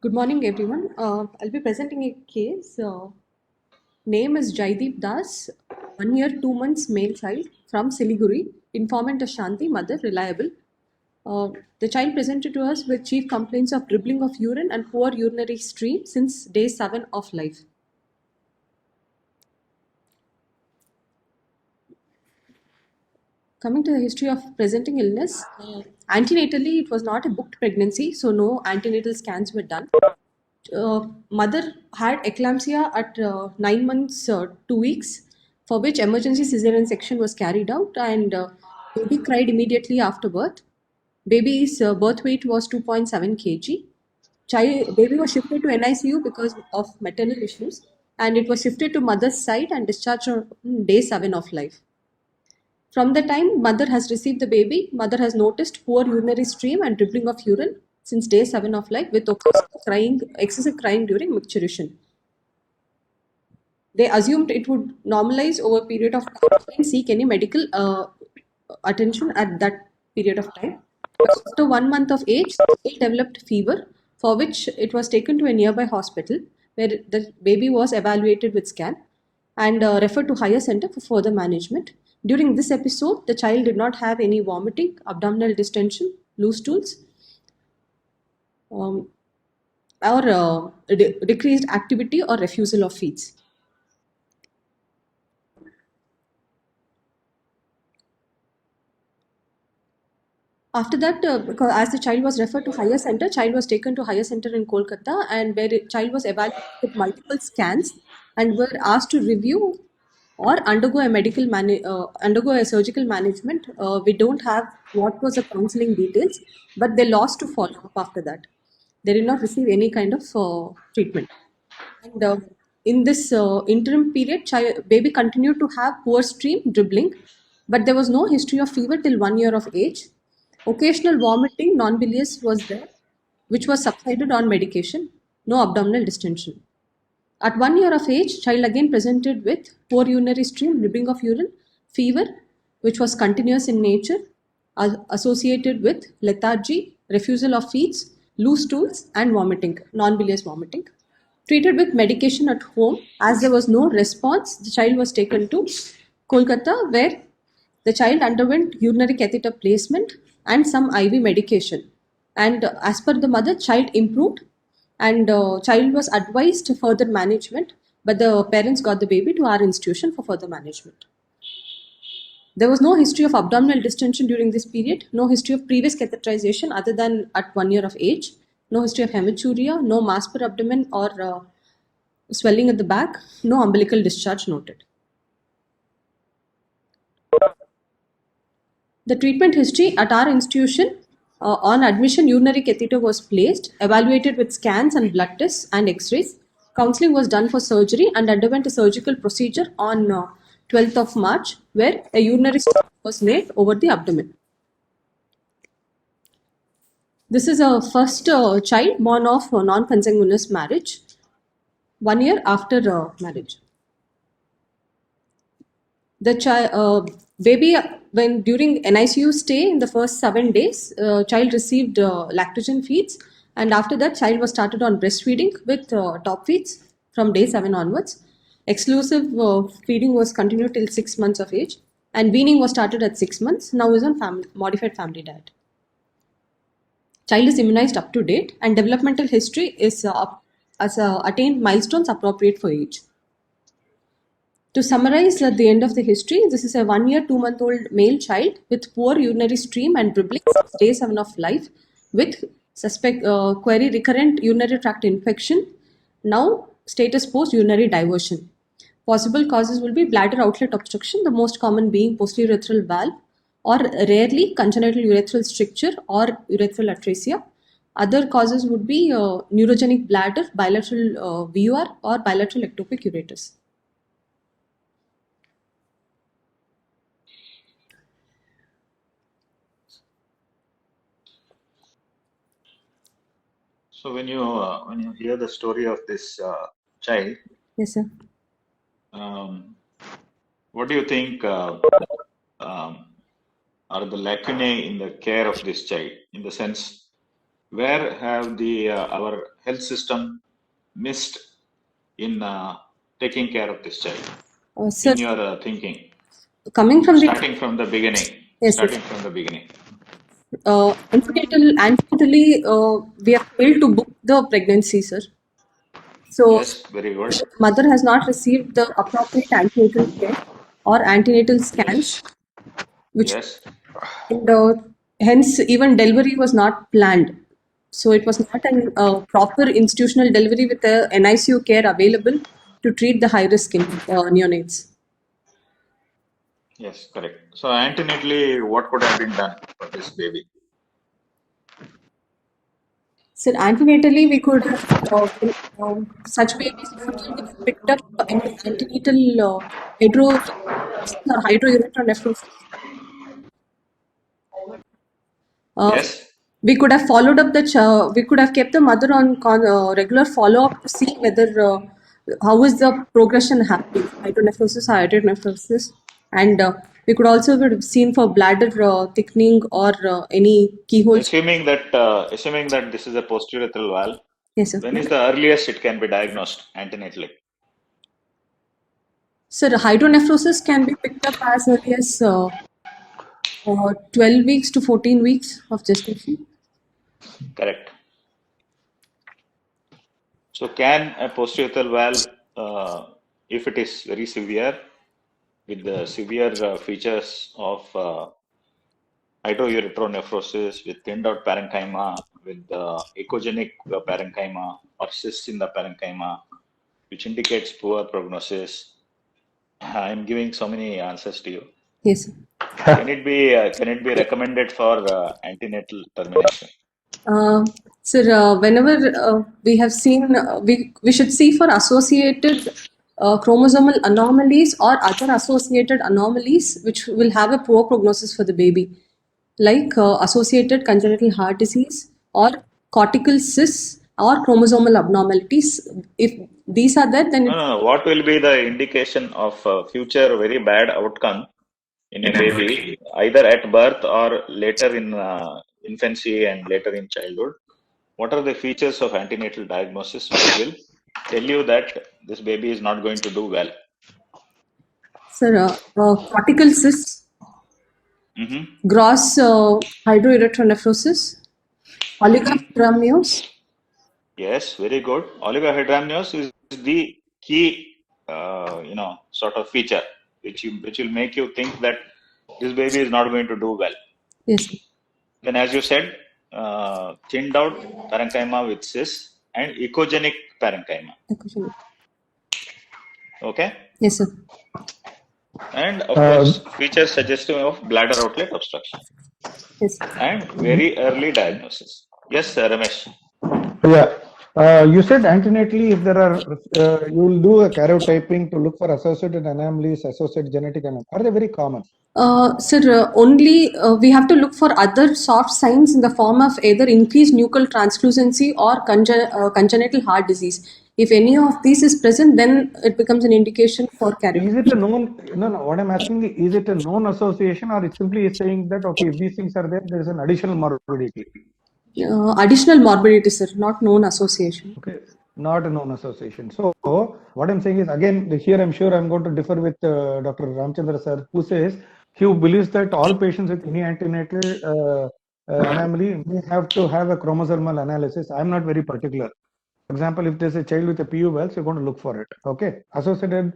Good morning, everyone. I'll be presenting a case. Name is Jaideep Das, 1 year, 2 months male child from Siliguri. Informant is Shanti, mother, reliable. The child presented to us with chief complaints of dribbling of urine and poor urinary stream since day 7 of life. Coming to the history of presenting illness, antenatally, it was not a booked pregnancy, so no antenatal scans were done. Mother had eclampsia at 9 months, 2 weeks, for which emergency cesarean section was carried out, and baby cried immediately after birth. Baby's birth weight was 2.7 kg. Baby was shifted to NICU because of maternal issues, and it was shifted to mother's side and discharged on day 7 of life. From the time mother has received the baby, mother has noticed poor urinary stream and dribbling of urine since day 7 of life with excessive crying during micturition. They assumed it would normalize over a period of time and seek any medical attention at that period of time. After 1 month of age, it developed fever, for which it was taken to a nearby hospital where the baby was evaluated with scan and referred to higher center for further management. During this episode, the child did not have any vomiting, abdominal distension, loose stools, um, or decreased activity or refusal of feeds. After that, because as the child was referred to higher center, child was taken to higher center in Kolkata, and where child was evaluated with multiple scans and were asked to review or undergo a surgical management. We don't have what was the counseling details, but they lost to follow up after that. They did not receive any kind of treatment. And in this interim period, baby continued to have poor stream dribbling, but there was no history of fever till 1 year of age. Occasional vomiting, non-bilious was there, which was subsided on medication. No abdominal distension. At 1 year of age, child again presented with poor urinary stream, dribbling of urine, fever, which was continuous in nature, associated with lethargy, refusal of feeds, loose stools, and vomiting, non-bilious vomiting. Treated with medication at home, as there was no response, the child was taken to Kolkata, where the child underwent urinary catheter placement and some IV medication. And as per the mother, child improved and child was advised to further management, but the parents got the baby to our institution for further management. There was no history of abdominal distension during this period, no history of previous catheterization other than at 1 year of age, no history of hematuria, no mass per abdomen or swelling at the back, no umbilical discharge noted. The treatment history at our institution, on admission, urinary catheter was placed, evaluated with scans and blood tests and X-rays. Counseling was done for surgery and underwent a surgical procedure on 12th of March, where a urinary stent was made over the abdomen. This is a first child born of non-consanguineous marriage, 1 year after marriage. The baby, when during NICU stay in the first 7 days, child received lactogen feeds, and after that, child was started on breastfeeding with top feeds from day 7 onwards. Exclusive feeding was continued till 6 months of age, and weaning was started at 6 months. Now is on modified family diet. Child is immunized up to date, and developmental history is attained milestones appropriate for age. To summarize at the end of the history, this is a 1 year, 2 month old male child with poor urinary stream and dribbling since day 7 of life with query recurrent urinary tract infection. Now, status post urinary diversion. Possible causes will be bladder outlet obstruction, the most common being posterior urethral valve, or rarely congenital urethral stricture or urethral atresia. Other causes would be neurogenic bladder, bilateral VUR, or bilateral ectopic ureters. So when you hear the story of this child, Yes, sir. What do you think um, are the lacunae in the care of this child? In the sense, where have the our health system missed in taking care of this child Sir, in your thinking, coming from the starting from the beginning? yes, sir. Starting from the beginning. Antenatally, we are failed to book the pregnancy, sir. So, Yes, very good. mother has not received the appropriate antenatal care or antenatal scans, Yes, which yes, and hence even delivery was not planned. So it was not an proper institutional delivery with the NICU care available to treat the high risk neonates. yes, correct. So antenatally, what could have been done for this baby? So antenatally, we could have such babies usually get picked up in the antenatal hydroureter nephrosis. Uh, Yes, we could have followed up we could have kept the mother on regular follow up to see whether how is the progression happening, hydronephrosis or hydronephrosis, and we could also have seen for bladder thickening or any keyholes. assuming that this is a post-urethral valve, Yes, sir. when is the earliest it can be diagnosed antenatally? So the hydronephrosis can be picked up as early as 12 weeks to 14 weeks of gestation. Correct. So can a post-urethral valve, if it is very severe, with the severe features of hydroureteronephrosis, with thinned out parenchyma, with echogenic parenchyma or cysts in the parenchyma, which indicates poor prognosis. I'm giving so many answers to you. Yes, sir. Can it be recommended for antenatal termination? Sir, whenever we have seen, we should see for associated chromosomal anomalies or other associated anomalies which will have a poor prognosis for the baby, like associated congenital heart disease or cortical cysts or chromosomal abnormalities. If these are there, then No, no, no. What will be the indication of future very bad outcome in a baby, either at birth or later in infancy and later in childhood? What are the features of antenatal diagnosis which will tell you that this baby is not going to do well? sir, cortical cysts, Hmm. gross hydroerythronephrosis, Hmm. oligohydramnios. Yes, very good. Oligohydramnios is the key, sort of feature which will make you think that this baby is not going to do well. Yes, sir. Then, as you said, thinned out parenchyma with cysts and echogenic parenchyma. Okay, Yes, sir. and of Uh, course, features suggestive of bladder outlet obstruction Yes. and very early diagnosis. Yes, Ramesh. yeah. You said antenatally, if there are, you will do a karyotyping to look for associated anomalies, associated genetic anomalies. Are they very common? Sir, only we have to look for other soft signs in the form of either increased nuchal translucency or congenital heart disease. If any of these is present, then it becomes an indication for Is it a karyotype. known, no, no, what I'm asking is it a known association or it simply is saying that, okay, if these things are there is an additional morbidity? Additional morbidity, sir, not known association. Okay, not a known association. So what I'm saying is, again, here I'm sure I'm going to differ with Dr. Ramchandra sir, who says he believes that all patients with any antenatal anomaly may have to have a chromosomal analysis. I'm not very particular. For example, if there's a child with a PU wells, you're going to look for it. Okay, associated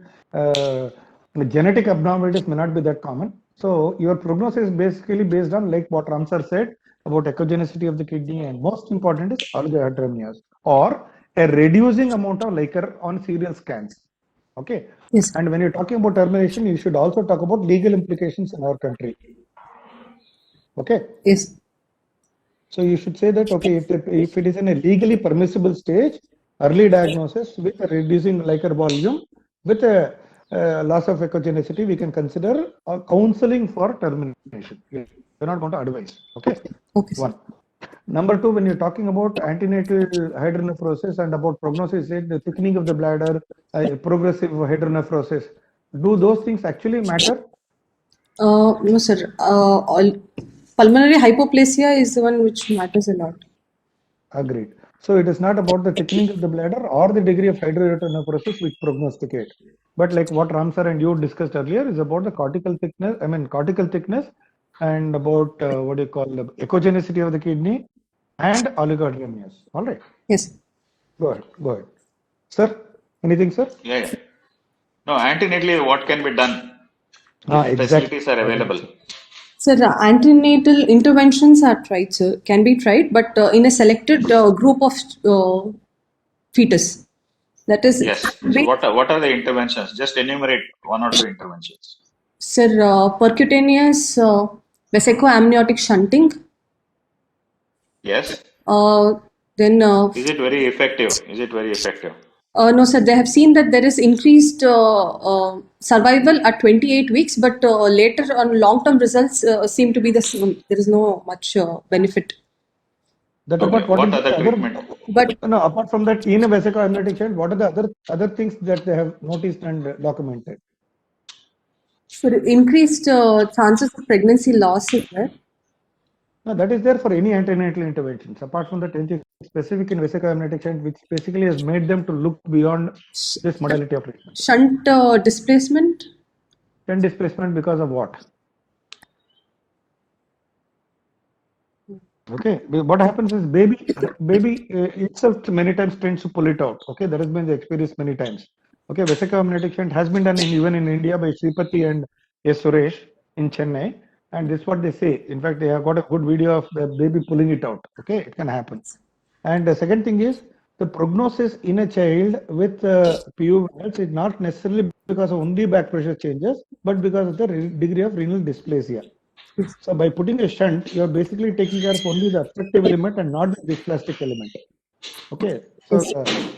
genetic abnormalities may not be that common. So your prognosis is basically based on, like what Ram sir said, about echogenicity of the kidney, and most important is oligohydramnios or a reducing amount of liquor on serial scans. Okay. Yes. And when you're talking about termination, you should also talk about legal implications in our country. Okay. Yes. So you should say that, okay, if it is in a legally permissible stage, early diagnosis with a reducing liquor volume, with a loss of echogenicity, we can consider counseling for termination. We're not going to advise. Okay. Okay, sir. One. Number two, when you're talking about antenatal hydronephrosis and about prognosis, the thickening of the bladder, progressive hydronephrosis, do those things actually matter? No, sir. Pulmonary hypoplasia is the one which matters a lot. Agreed. So it is not about the thickening of the bladder or the degree of hydrohydronephrosis which prognosticate. But like what Ram sir and you discussed earlier is about the cortical thickness, cortical thickness and about what do you call the echogenicity of the kidney and oligohydramnios. All right. Yes. Go ahead. Go ahead. Sir, anything, sir? Yeah. No, antenatally, what can be done if Exactly. facilities are available? Sir, antenatal interventions are tried, sir, can be tried, but in a selected group of fetus. That is, Yes. So what are the interventions? Just enumerate one or two interventions. sir, percutaneous vesicoamniotic shunting. Yes. Then Is it very effective? Is it very effective? no, sir, they have seen that there is increased survival at 28 weeks, but later on long-term results seem to be the same. There is no much benefit. That Okay. about what What is other the treatment? But no, apart from that, in a vesicoamniotic shunt, what are the other things that they have noticed and documented? for increased chances of pregnancy loss is there. No, that is there for any antenatal interventions. Apart from that, anything specific in vesicoamniotic shunt, which basically has made them to look beyond this modality of treatment. Shunt displacement. Shunt displacement because of what? Okay, what happens is baby itself many times tends to pull it out. Okay, that has been the experience many times. Okay, vesicoamniotic shunt has been done even in India by Sripati and S. Suresh in Chennai, and this is what they say. In fact, they have got a good video of the baby pulling it out. Okay, it can happen. And the second thing is the prognosis in a child with PU valves is not necessarily because of only back pressure changes, but because of the degree of renal dysplasia. So by putting a shunt, you are basically taking care of only the obstructive element and not the dysplastic element. Okay, so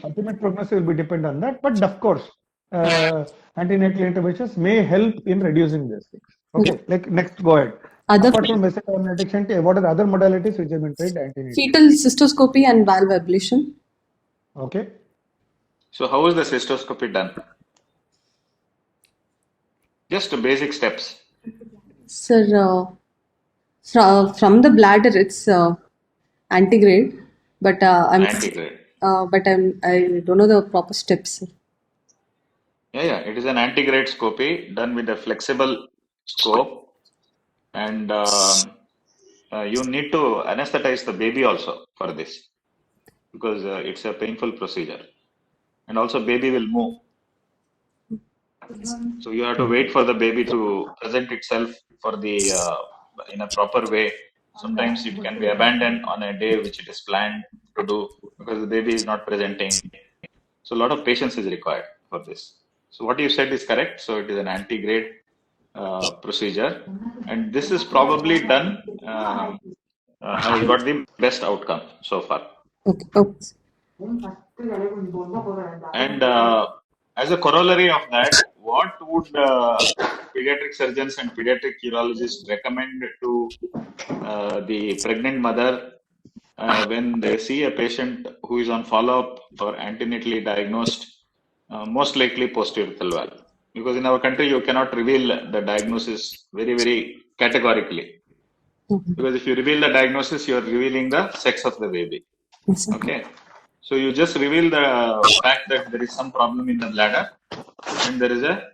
ultimate prognosis will be dependent on that. But of course, antenatal interventions may help in reducing these things. Okay, like next, go ahead. Other Apart from vesicoamniotic shunt, what are the other modalities which have been tried antenatally? fetal cystoscopy and valve ablation. Okay. So how is the cystoscopy done? Just basic steps. Sir, from the bladder, it's antegrade, but Antegrade. I don't know the proper steps. Yeah. It is an antegrade scopy done with a flexible scope, and you need to anesthetize the baby also for this because it's a painful procedure, and also baby will move. So you have to wait for the baby to present itself for the in a proper way. Sometimes it can be abandoned on a day which it is planned to do because the baby is not presenting. So a lot of patience is required for this. So what you said is correct. So it is an antegrade procedure, and this is probably done. Has got the best outcome so far. Okay. And as a corollary of that, what would pediatric surgeons and pediatric urologists recommend to the pregnant mother when they see a patient who is on follow-up or antenatally diagnosed, most likely post-urethral valve? Because in our country, you cannot reveal the diagnosis very, very categorically. Because if you reveal the diagnosis, you are revealing the sex of the baby. Yes, Okay. So you just reveal the fact that there is some problem in the bladder and there is a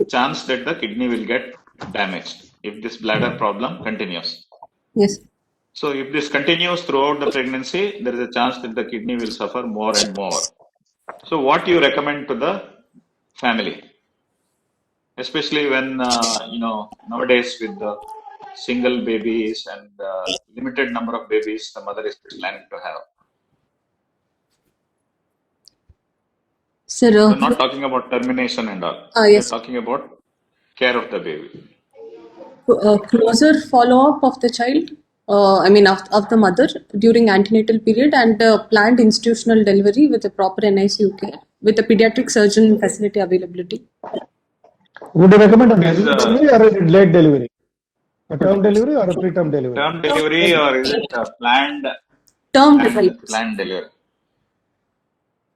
chance that the kidney will get damaged if this bladder problem continues. Yes. So if this continues throughout the pregnancy, there is a chance that the kidney will suffer more and more. So what do you recommend to the family? Especially when, nowadays with the single babies and limited number of babies the mother is planning to have. Sir, We're not talking about termination and all. yes. We're talking about care of the baby. Closer follow-up of the child, of the mother during antenatal period and planned institutional delivery with a proper NICU care with a pediatric surgeon facility availability. Would you recommend a delivery or a late delivery? A term delivery or a preterm delivery? Term delivery or is it planned delivery?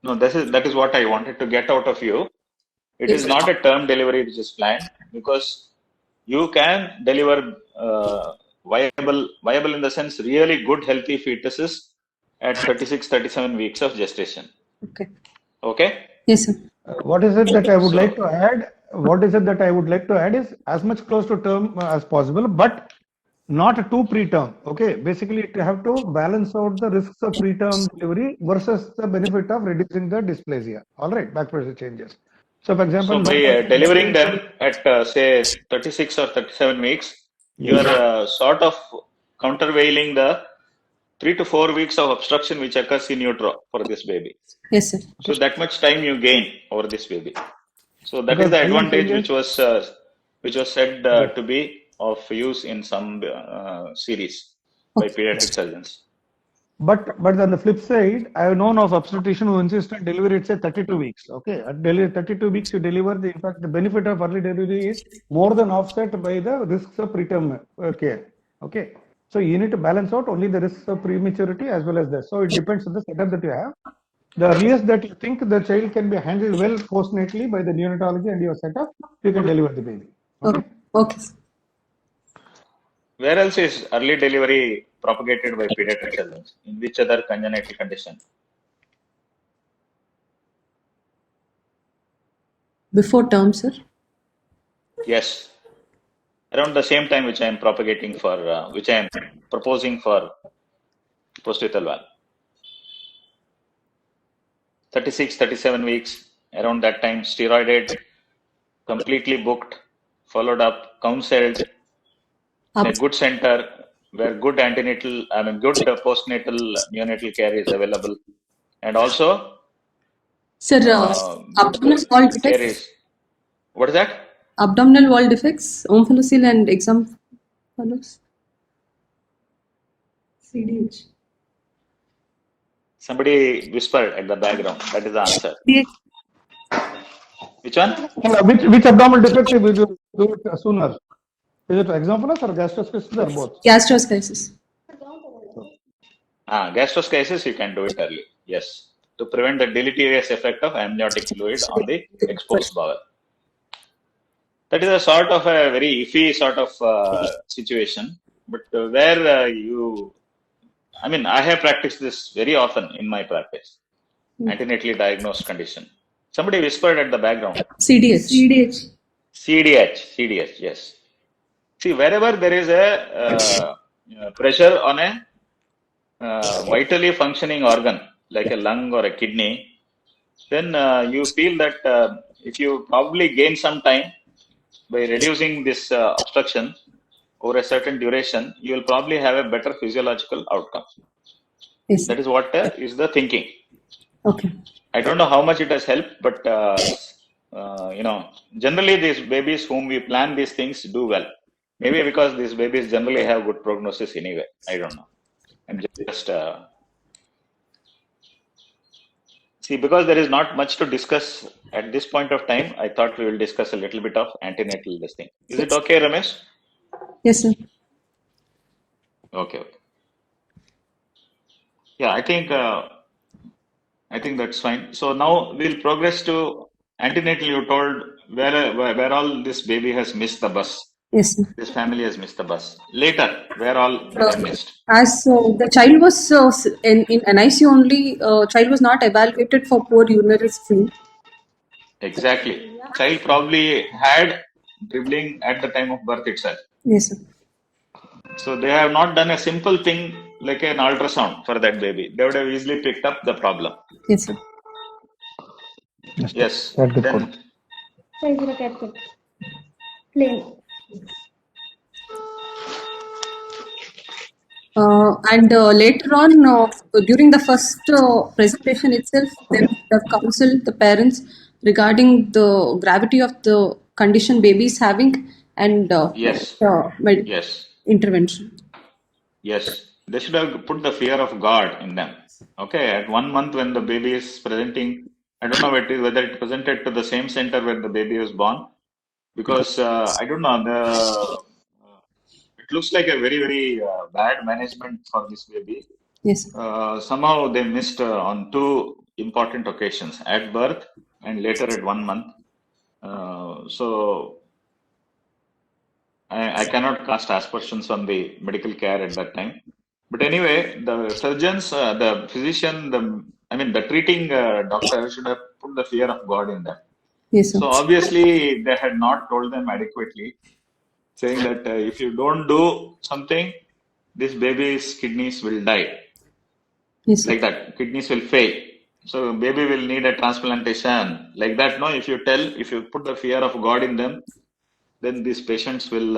No, that is what I wanted to get out of you. It is not a term delivery which is planned because you can deliver viable in the sense really good healthy fetuses at 36, 37 weeks of gestation. Okay. Okay. Yes, sir. What is it that I would So- like to add? What is it that I would like to add is as much close to term as possible, but not too preterm. Okay, basically you have to balance out the risks of preterm delivery versus the benefit of reducing the dysplasia. All right, back pressure changes. So, for example, So by delivering them at say 36 or 37 weeks, you are sort of countervailing the 3 to 4 weeks of obstruction which occurs in utero for this baby. Yes, sir. So that much time you gain over this baby. So that Because is the I am advantage saying which was said to be of use in some series by pediatric surgeons. But on the flip side, I have known of obstetrician who insist on delivery at say 32 weeks. Okay, at 32 weeks you deliver. In fact, the benefit of early delivery is more than offset by the risks of preterm care. Okay, so you need to balance out only the risks of prematurity as well as this. So it depends on the setup that you have. The earliest that you think the child can be handled well postnatally by the neonatology and your setup, you can deliver the baby. Okay. Okay. Where else is early delivery propagated by pediatric surgeons? In which other congenital condition? Before term, sir. Yes, around the same time which I am propagating for, which I am proposing for postnatal valve. 36, 37 weeks, around that time, steroided, completely booked, followed up, counseled in a good center where good antenatal, good postnatal neonatal care is available. And also, Sir, abdominal good wall care defects. is, what is that? Abdominal wall defects, omphalocele and exomphalos. CDH. Somebody whispered at the background. That is the answer. Which one? Which abdominal defect will you do it sooner? Is it exomphalos or gastroschisis or both? Gastroschisis. Gastroschisis, you can do it early. Yes. To prevent the deleterious effect of amniotic fluid on the exposed bowel. That is a sort of a very iffy sort of situation. But where I have practiced this very often in my practice. Antenatally diagnosed condition. Somebody whispered at the background. CDH. CDH, yes. See, wherever there is a pressure on a vitally functioning organ, like a lung or a kidney, then you feel that if you probably gain some time by reducing this obstruction over a certain duration, you will probably have a better physiological outcome. Yes. That is what is the thinking. Okay. I don't know how much it has helped, but generally these babies whom we plan these things do well. Maybe because these babies generally have good prognosis anyway. I don't know. I'm just see, because there is not much to discuss at this point of time. I thought we will discuss a little bit of antenatal this thing. Is it okay, Ramesh? Yes, sir. Okay. Yeah, I think that's fine. So now we'll progress to antenatal. You told where all this baby has missed the bus. Yes, sir. This family has missed the bus. Later, where all it has missed. As the child was in NICU only, child was not evaluated for poor urinary stream. Exactly. Child probably had dribbling at the time of birth itself. Yes, sir. So they have not done a simple thing like an ultrasound for that baby. They would have easily picked up the problem. Yes, sir. Yes. That is Then Plain. And later on, during the first presentation itself, they have counseled the parents regarding the gravity of the condition baby is having and yes. med- Yes. intervention. Yes. They should have put the fear of God in them. Okay. At 1 month when the baby is presenting, I don't know whether it presented to the same center where the baby was born, because I don't know, it looks like a very, very bad management for this baby. Yes. Somehow they missed on 2 important occasions, at birth and later at 1 month. So I cannot cast aspersions on the medical care at that time. But anyway, the surgeons, the physician, the treating doctor should have put the fear of God in them. Yes, sir. So obviously, they had not told them adequately, saying that if you don't do something, this baby's kidneys will die. Yes, sir. Like that, kidneys will fail. So baby will need a transplantation. Like that, no. If you put the fear of God in them, then these patients will,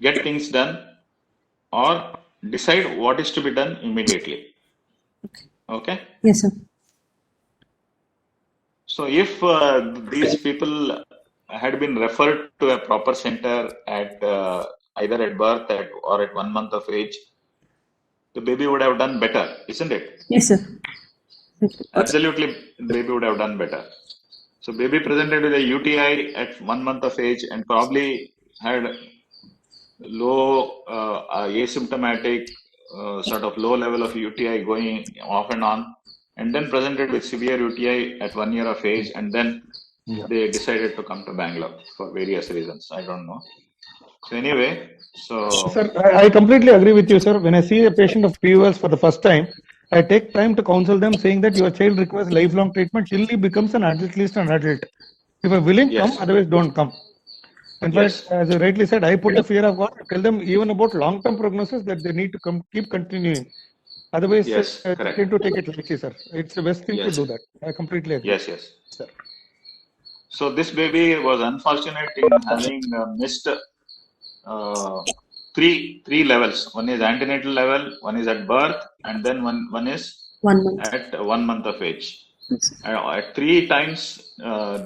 get things done or decide what is to be done immediately. Okay. Yes, sir. So if these people had been referred to a proper center at either at birth or at 1 month of age, the baby would have done better, isn't it? Yes, sir. Absolutely, the baby would have done better. So baby presented with a UTI at 1 month of age and probably had low asymptomatic sort of low level of UTI going off and on, and then presented with severe UTI at 1 year of age, and then they decided to come to Bangalore for various reasons. I don't know. So anyway, Sir, I completely agree with you, sir. When I see a patient of POS for the first time, I take time to counsel them, saying that your child requires lifelong treatment till he becomes at least an adult. If a willing, yes. come, otherwise don't come. In Yes. fact, as you rightly said, I put the fear of God, tell them even about long-term prognosis that they need to keep continuing. Otherwise, Yes, they correct. need to take it lightly, sir. It's the best thing to Yes. do that. I completely agree. Yes, yes. Sir. So this baby was unfortunate in having missed three levels. One is antenatal level, one is at birth, and then one is 1 month. at 1 month of age. Yes, sir. At 3 times,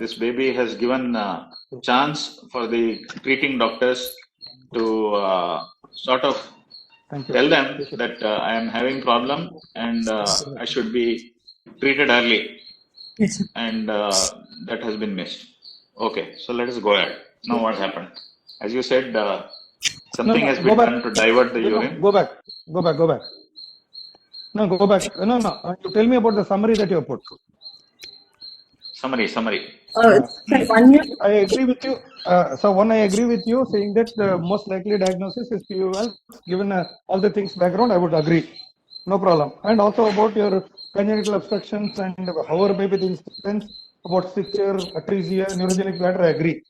this baby has given chance for the treating doctors to sort of Thank you. tell them that I am having problem and I should be treated early, Yes, sir. and that has been missed. Okay, so let us go ahead. Now what happened? As you said, something has been done to divert the urine. Go back. No, go back. No. You tell me about the summary that you have put. Summary. Sir, 1 year. I agree with you. I agree with you saying that the most likely diagnosis is POL. Given all the things background, I would agree. No problem. And also about your congenital obstructions and however maybe the instance about stricture, atresia, neurogenic bladder, I agree.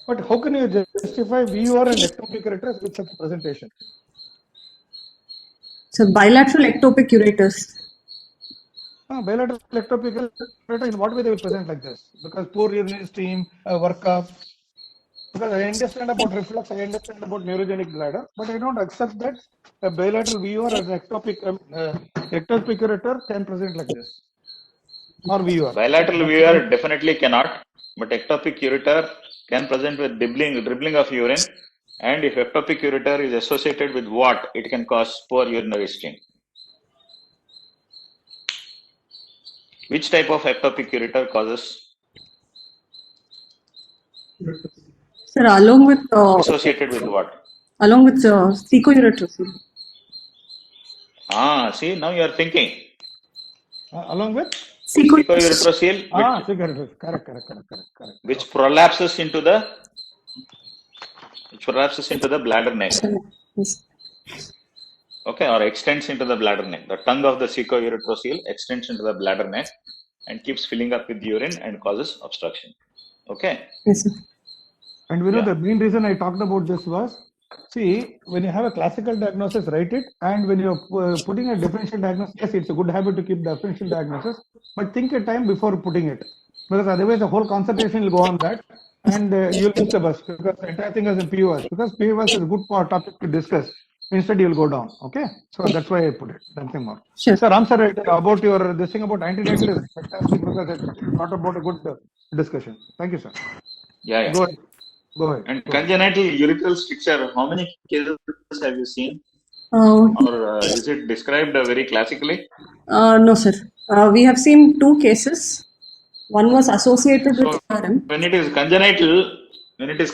But how can you justify VUR and ectopic ureters with such a presentation? So bilateral ectopic ureters. Bilateral ectopic ureter, in what way they will present like this? Because poor urinary stream, workup. Because I understand about reflux, I understand about neurogenic bladder, but I don't accept that a bilateral VUR or an ectopic ureter can present like this. Or VUR. Bilateral VUR definitely cannot, but ectopic ureter can present with dribbling of urine, and if ectopic ureter is associated with what, it can cause poor urinary stream. Which type of ectopic ureter causes? Sir, along with Associated with what? secouretosil. See, now you are thinking. Along with? Secouretosil, Correct. which prolapses into the bladder neck. Yes. Okay, or extends into the bladder neck. The tongue of the secouretosil extends into the bladder neck and keeps filling up with urine and causes obstruction. Okay. Yes, sir. And we know the main reason I talked about this was, see, when you have a classical diagnosis, write it, and when you're putting a differential diagnosis, yes, it's a good habit to keep differential diagnosis, but think a time before putting it, because otherwise the whole concentration will go on that, and you'll miss the bus, because the entire thing is in POS, because POS is a good topic to discuss. Instead, you'll go down. Okay, so that's why I put it. Nothing more. Sure. Sir, I'm sorry about this thing about antenatal is fantastic because it's not about a good discussion. Thank you, sir. Yeah. Go ahead. And congenital urethral stricture, how many cases have you seen? Or is it described very classically? No, sir. We have seen 2 cases. One was associated with RM. When it is congenital, it is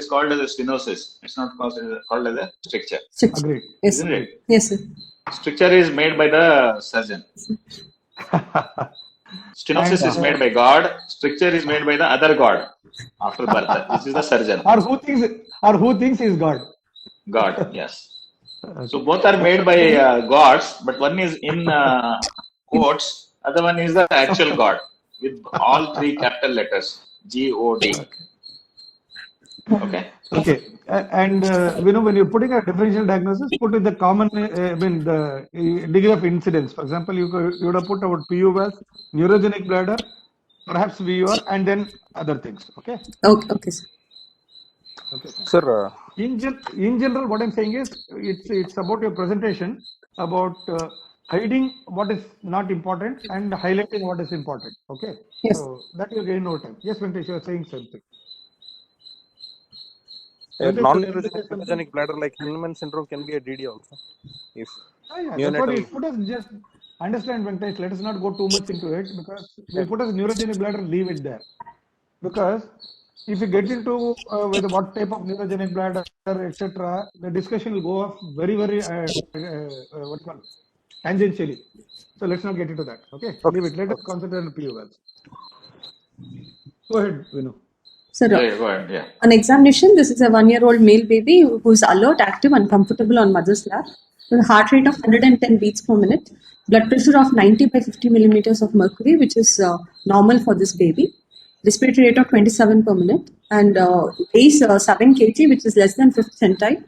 called as a stenosis. It's not called as a stricture. Agreed. Yes, Isn't it? Yes, sir. Stricture is made by the surgeon. Stenosis is made by God. Stricture is made by the other God. after birth. This is the surgeon. Or who thinks is God. God, yes. Okay. So both are made by gods, but one is in quotes, other one is the actual God with all three capital letters, G-O-D. Okay. Okay. And when you're putting a differential diagnosis, put with the common, the degree of incidence. For example, you would have put about PU valves, neurogenic bladder, perhaps VUR, and then other things. Okay. Okay, sir. Okay. Sir, In general, what I'm saying is it's about your presentation, about hiding what is not important and highlighting what is important. Okay. Yes. So that you gain over time. Yes, Venkatesh, you are saying something. a Venkatesh, non-neurogenic bladder like Henneman syndrome can be a DD also. If Yeah, that's what neonatal, it put us. Just understand, Venkatesh. Let us not go too much into it because we put as neurogenic bladder, leave it there. Because if you get into with what type of neurogenic bladder, etc., the discussion will go off very, very what you call tangentially. So let's not get into that. Okay, okay, leave it. Let us concentrate on PU wells. Go ahead, Vinu. Sir, Yeah, go ahead. Yeah. on examination, this is a 1-year-old male baby who is alert, active, and comfortable on mother's lap, with a heart rate of 110 beats per minute, blood pressure of 90 by 50 millimeters of mercury, which is normal for this baby, respiratory rate of 27 per minute, and weighs 7 kg, which is less than 5th centile,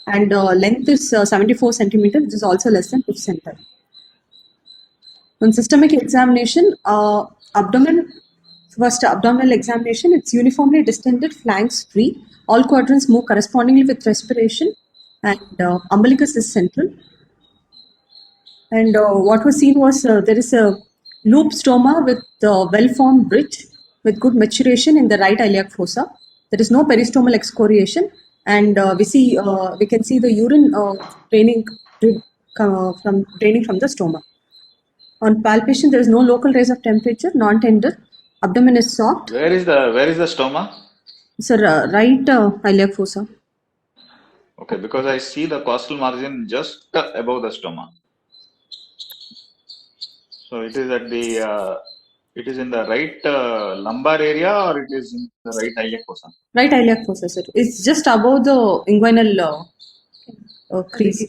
and length is 74 centimeters, which is also less than 5th centile. On systemic examination, first abdominal examination, it's uniformly distended, flanks free. All quadrants move correspondingly with respiration, and umbilicus is central. And what was seen was there is a loop stoma with well-formed bridge with good maturation in the right iliac fossa. There is no peristomal excoriation, and we can see the urine draining from the stoma. On palpation, there is no local rise of temperature, non-tender. Abdomen is soft. Where is the stoma? Sir, right iliac fossa. Okay, because I see the costal margin just above the stoma. So it is at the it is in the right lumbar area or it is in the right iliac fossa? Right iliac fossa, sir. It's just above the inguinal crease.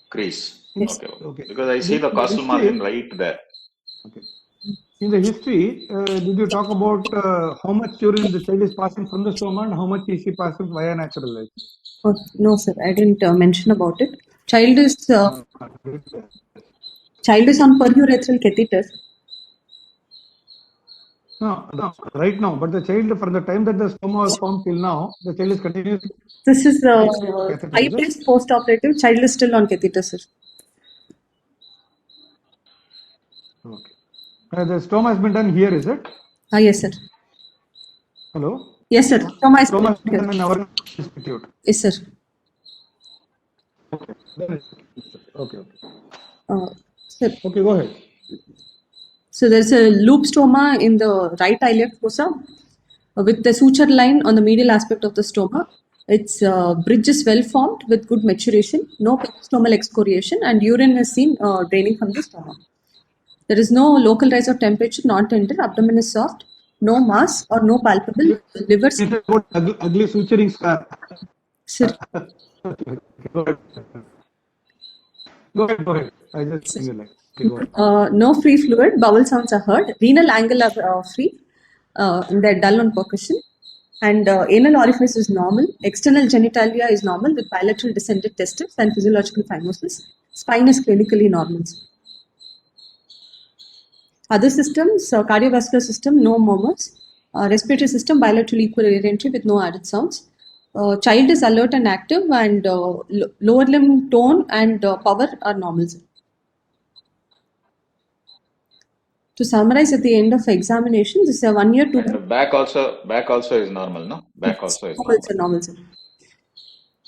Crease. Yes. Okay. Okay. Because I see the costal margin right there. Okay. In the history, did you talk about how much urine the child is passing from the stoma and how much is he passing via natural life? Oh, no, sir. I didn't mention about it. Child is on perurethral catheter. No, right now, but the child from the time that the stoma was found till now, the child is continuously. This is catheter, 5 days post-operative. Child is still on catheter, sir. Okay. The stoma has been done here, is it? Yes, sir. Hello? Yes, sir. Stoma has been done in our institute. Yes, sir. Okay. Okay. Sir. Okay, go ahead. So there's a loop stoma in the right iliac fossa with the suture line on the medial aspect of the stoma. Its bridge is well formed with good maturation, no peristomal excoriation, and urine is seen draining from the stoma. There is no local rise of temperature, non-tender, abdomen is soft, no mass or no palpable liver. Ugly suturing scar. Sir. Go ahead. I just think you like. Okay, go ahead. No free fluid, bowel sounds are heard, renal angle are free, they're dull on percussion, and anal orifice is normal, external genitalia is normal with bilateral descended testes and physiological phimosis, spine is clinically normal. Other systems, cardiovascular system, no murmurs, respiratory system, bilateral equivalentary with no added sounds. Child is alert and active, and lower limb tone and power are normal. To summarize at the end of examination, this is a 1 year, 2 months. And back also is normal, no? Back also is normal. Normal, sir.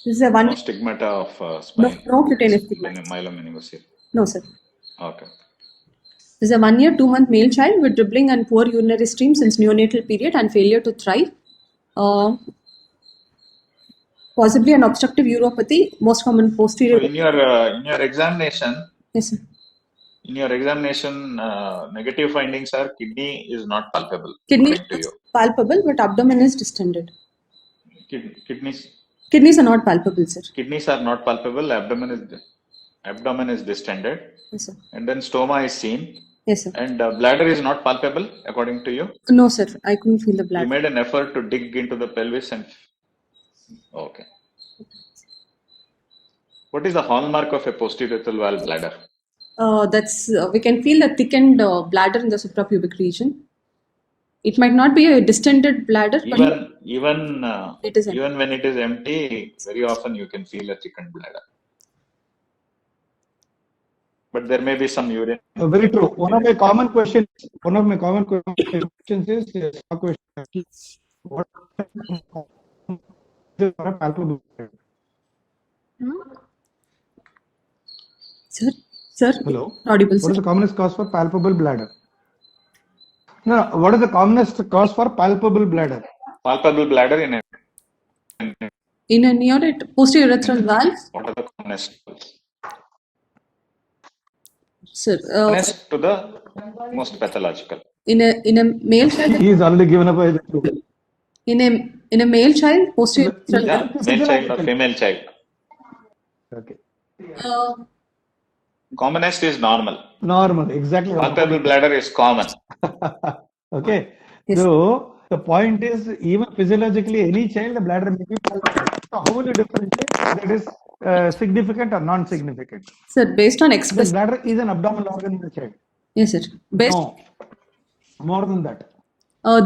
This is a 1 No stigmata of spine. No cutaneous stigmata. Myelomeningocele. No, sir. Okay. This is a 1 year, 2 month male child with dribbling and poor urinary stream since neonatal period and failure to thrive. Possibly an obstructive uropathy, most common posterior. So in your examination, yes, sir. In your examination, negative findings are kidney is not palpable, Kidney according to is you. palpable, but abdomen is distended. Kidneys Kidneys are not palpable, sir. are not palpable. Abdomen is distended, Yes, sir. and then stoma is seen, Yes, sir. and bladder is not palpable, according to you. No, sir. I couldn't feel the You bladder. made an effort to dig into the pelvis and okay. What is the hallmark of a posterior valve bladder? That's we can feel the thickened bladder in the suprapubic region. It might not be a distended bladder, but it is empty. Even when it is empty, very often you can feel a thickened bladder. But there may be some urine. Very true. One of my common questions is what is a palpable bladder? Sir, Hello. audible, What sir. is the commonest cause for palpable bladder? No, what is the commonest cause for palpable bladder? Palpable bladder in a In a neurate posterior urethral valve, what are the commonest causes? sir, Commonest to the most pathological. in a male child, He is already given up by the group. in a male child, posterior urethral Yeah, valve. male child or female child. Okay. Commonest is normal. Normal, exactly. Palpable bladder is common. Okay. Yes. So the point is, even physiologically, any child, the bladder may be palpable. So how will you differentiate that is significant or non-significant? Sir, based on The express. bladder is an abdominal organ in the child. Yes, sir. Based No, more than that.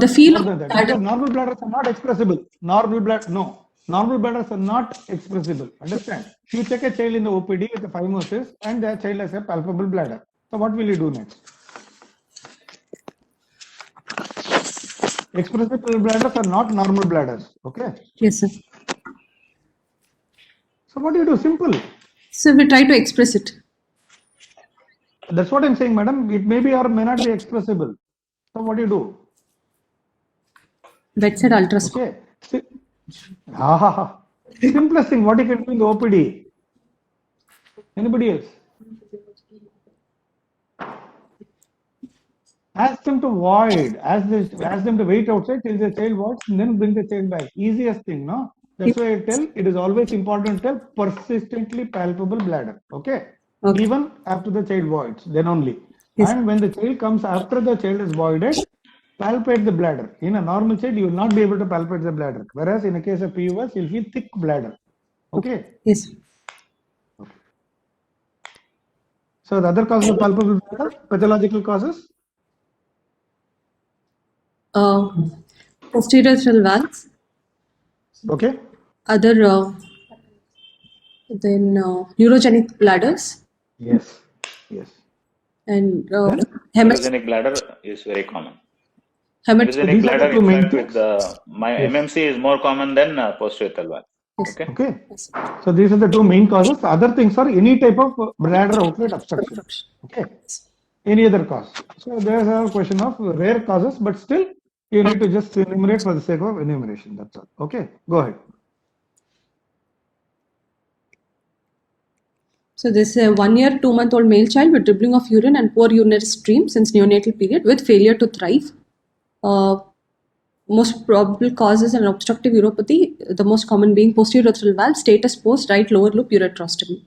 the feel More of than that. bladder. Because normal bladders are not expressible. Normal bladders are not expressible. Understand? You check a child in the OPD with a phimosis and the child has a palpable bladder. So what will you do next? Expressive bladders are not normal bladders. Okay. Yes, sir. So what do you do? Simple. So we try to express it. That's what I'm saying, madam. It may be or may not be expressible. So what do you do? Bedside ultrasound. Okay. Simplest thing, what you can do in the OPD. Anybody else? Ask them to void. Ask them to wait outside till the child voids and then bring the child back. Easiest thing, no? That's why I tell it is always important to tell persistently palpable bladder. Okay? Even after the child voids, then only. Yes. And when the child comes after the child is voided, palpate the bladder. In a normal child, you will not be able to palpate the bladder. Whereas in a case of PUS, you'll feel thick bladder. Okay? Yes. So the other causes of palpable bladder, pathological causes? Posterior urethral valves. Okay. Other then neurogenic bladders Yes. Yes. and Neurogenic bladder is very common. Neurogenic these are the bladder, two in main fact, things. with the Yes. MMC is more common than posterior valve. Yes. Okay. Okay. Yes. So these are the two main causes. The other things are any type of bladder outlet obstruction. Okay. Any other cause. So there's a question of rare causes, but still you need to just enumerate for the sake of enumeration. That's all. Okay. Go ahead. So this is a 1 year, 2-month-old male child with dribbling of urine and poor urinary stream since neonatal period with failure to thrive. Most probable causes and obstructive uropathy, the most common being posterior urethral valve, status post right lower loop ureterostomy.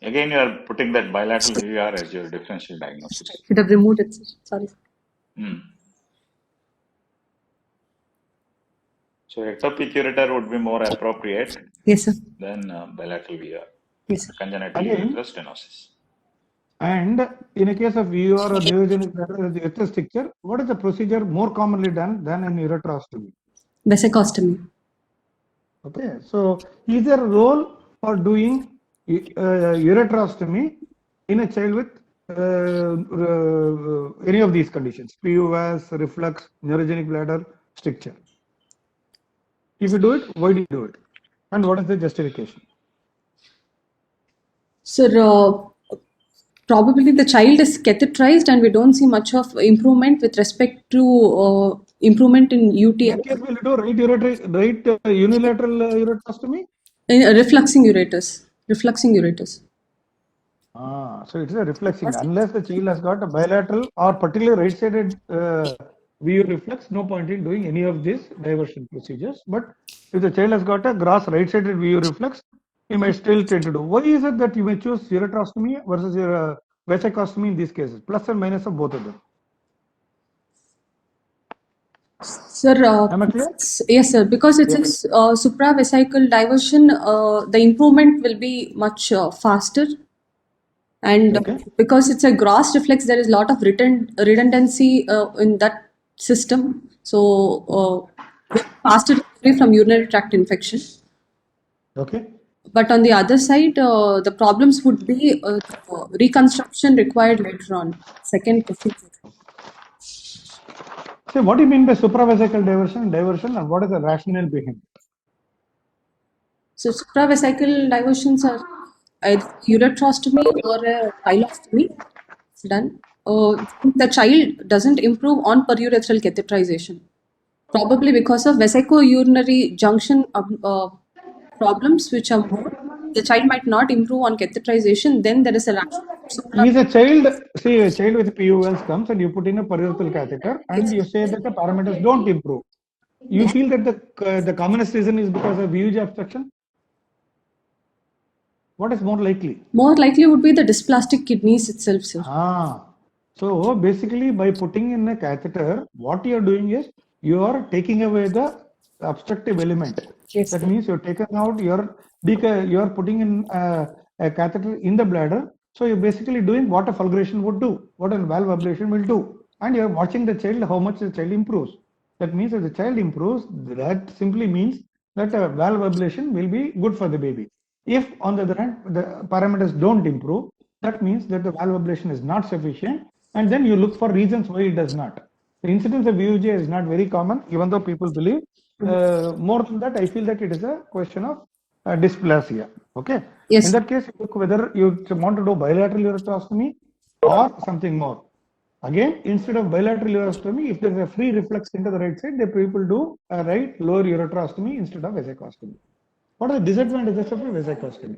Again, you are putting that bilateral VVR as your differential diagnosis. Should have removed it, sir. Sorry. So ectopic ureter would be more appropriate Yes, sir. than bilateral VVR. Yes, sir. Congenital Again, urethral stenosis. And in a case of VUR or neurogenic bladder, the urethral stricture, what is the procedure more commonly done than in ureterostomy? Vesicostomy. Okay, so is there a role for doing ureterostomy in a child with any of these conditions? PUS, reflux, neurogenic bladder, stricture. If you do it, why do you do it? And what is the justification? Sir, probably the child is catheterized and we don't see much of improvement with respect to improvement in In UTI, that case, will you do right unilateral ureterostomy? refluxing ureters. So it is a reflexing. Unless the child has got a bilateral or particularly right-sided VU reflex, no point in doing any of these diversion procedures. But if the child has got a gross right-sided VU reflex, you may still tend to do. Why is it that you may choose ureterostomy versus your vesicostomy in these cases? Plus and minus of both of them. Sir, Am I clear? yes, sir. Because it is supravesical diversion, the improvement will be much faster, and Okay. because it's a gross reflex, there is a lot of redundancy in that system. So, faster recovery from urinary tract infection. Okay. But on the other side, the problems would be reconstruction required later on. Second procedure. So what do you mean by supravesical diversion, and what is the rationale behind it? So supravesical diversions are either ureterostomy or a pilostomy done. The child doesn't improve on perurethral catheterization, probably because of vesico-urinary junction problems, which are more. The child might not improve on catheterization. Then there is a rationale. Is a child, see a child with PULs comes and you put in a perurethral catheter and you say that the parameters don't improve. You feel that the commonest reason is because of VUG obstruction? What is more likely? More likely would be the dysplastic kidneys itself, sir. So basically by putting in a catheter, what you are doing is you are taking away the obstructive element. Yes, That sir. means you're taking out you are putting in a catheter in the bladder. So you're basically doing what a fulguration would do, what a valve ablation will do. And you're watching the child, how much the child improves. That means if the child improves, that simply means that a valve ablation will be good for the baby. If on the other hand, the parameters don't improve, that means that the valve ablation is not sufficient, and then you look for reasons why it does not. The incidence of VUJ is not very common, even though people believe. More than that, I feel that it is a question of dysplasia. Okay. Yes. In that case, you look whether you want to do bilateral ureterostomy or something more. Again, instead of bilateral ureterostomy, if there is a free reflex into the right side, the people do a right lower ureterostomy instead of vesicostomy. What are the disadvantages of a vesicostomy?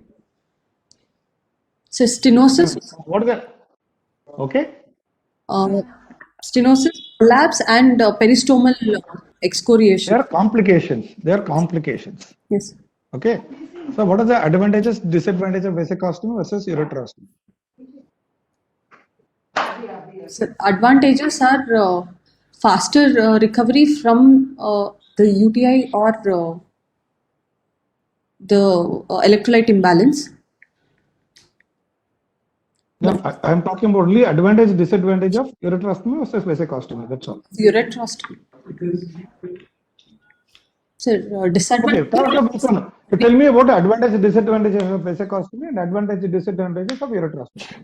So stenosis, What is that? Okay. stenosis, collapse, and peristomal excoriation. There are complications. There are complications. Yes. Okay. So, what are the advantages, disadvantages of vesicostomy versus ureterostomy? So advantages are faster recovery from the UTI or the electrolyte imbalance. No, I am talking about only advantage, disadvantage of ureterostomy versus vesicostomy. That's all. Ureterostomy. So disadvantage. Okay, tell me about the advantage, disadvantages of vesicostomy and advantage, disadvantages of ureterostomy.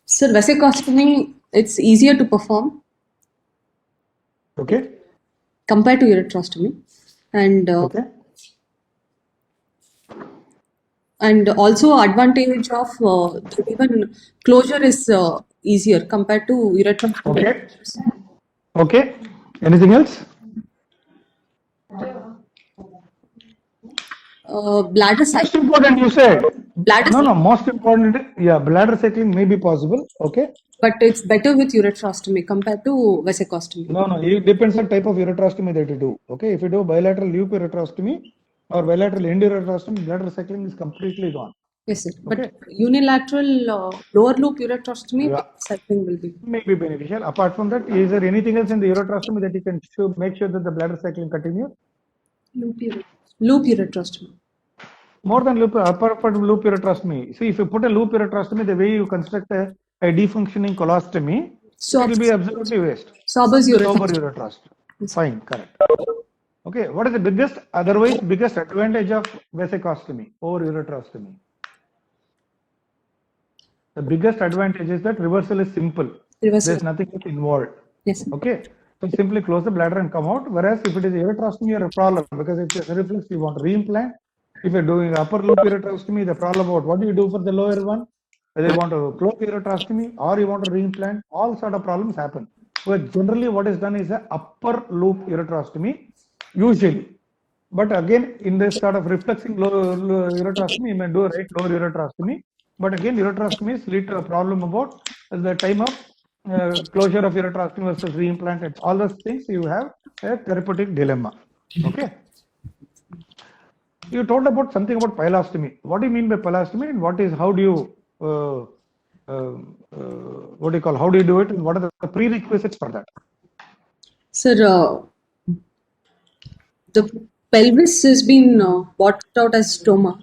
So vesicostomy, it's easier to perform. Okay. Compared to ureterostomy, and Okay. and also advantage of even closure is easier compared to ureterostomy. Okay. Okay. Anything else? Bladder Most cycling. important, you said. Bladder No, most important, yeah, bladder cycling may be possible. Okay. But it's better with ureterostomy compared to vesicostomy. No, it depends on type of ureterostomy that you do. Okay, if you do bilateral loop ureterostomy or bilateral end ureterostomy, bladder cycling is completely gone. Yes, sir. Okay. But unilateral lower loop ureterostomy, cycling will be. May be beneficial. Apart from that, is there anything else in the ureterostomy that you can make sure that the bladder cycling continues? Loop ureterostomy. More than loop, apart from loop ureterostomy. See, if you put a loop ureterostomy, the way you construct a defunctioning colostomy, it will be absolutely waste. Sober ureterostomy. Fine, correct. Okay, what is the biggest advantage of vesicostomy over ureterostomy? The biggest advantage is that reversal is simple. There's nothing involved. Yes. Okay. So simply close the bladder and come out. Whereas if it is ureterostomy, you have a problem because it's a reflex, you want to reimplant. If you're doing upper loop ureterostomy, the problem about what do you do for the lower one? Whether you want to close ureterostomy or you want to reimplant, all sort of problems happen. where generally what is done is a upper loop ureterostomy, usually. But again, in this sort of reflexing low ureterostomy, you may do a right lower ureterostomy. But again, ureterostomies lead to a problem about the time of closure of ureterostomy versus reimplant. And all those things, you have a therapeutic dilemma. Okay. You told about something about pilostomy. What do you mean by pilostomy, and what is, how do you what do you call, how do you do it, and what are the prerequisites for that? Sir, the pelvis has been bought out as stoma.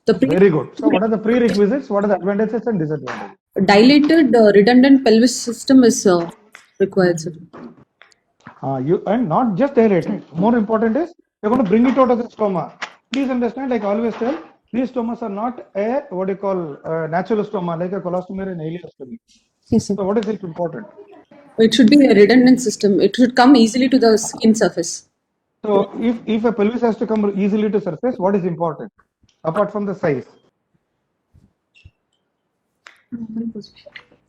The Very good. So what are the prerequisites? What are the advantages and disadvantages? dilated redundant pelvis system is required, sir. You, and not just dilated. More important is you're going to bring it out of the stoma. Please understand, like I always tell, these stomas are not a what do you call natural stoma, like a colostomy or an ileostomy. Yes, sir. So what is it important? It should be a redundant system. It should come easily to the skin surface. So if a pelvis has to come easily to surface, what is important apart from the size?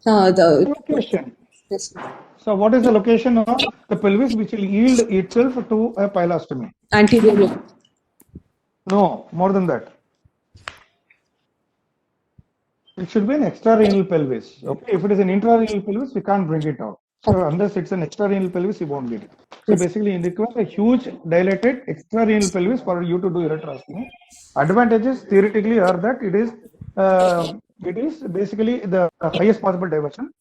The Location. yes, sir. So what is the location of the pelvis which will yield itself to a pilostomy? Anterior lobe. No, more than that. It should be an extrarenal pelvis. Okay, if it is an intrarenal pelvis, we can't bring it out. So unless it's an extrarenal pelvis, you won't get it. So basically, it requires a huge dilated extrarenal pelvis for you to do ureterostomy. Advantages theoretically are that it is basically the highest possible diversion.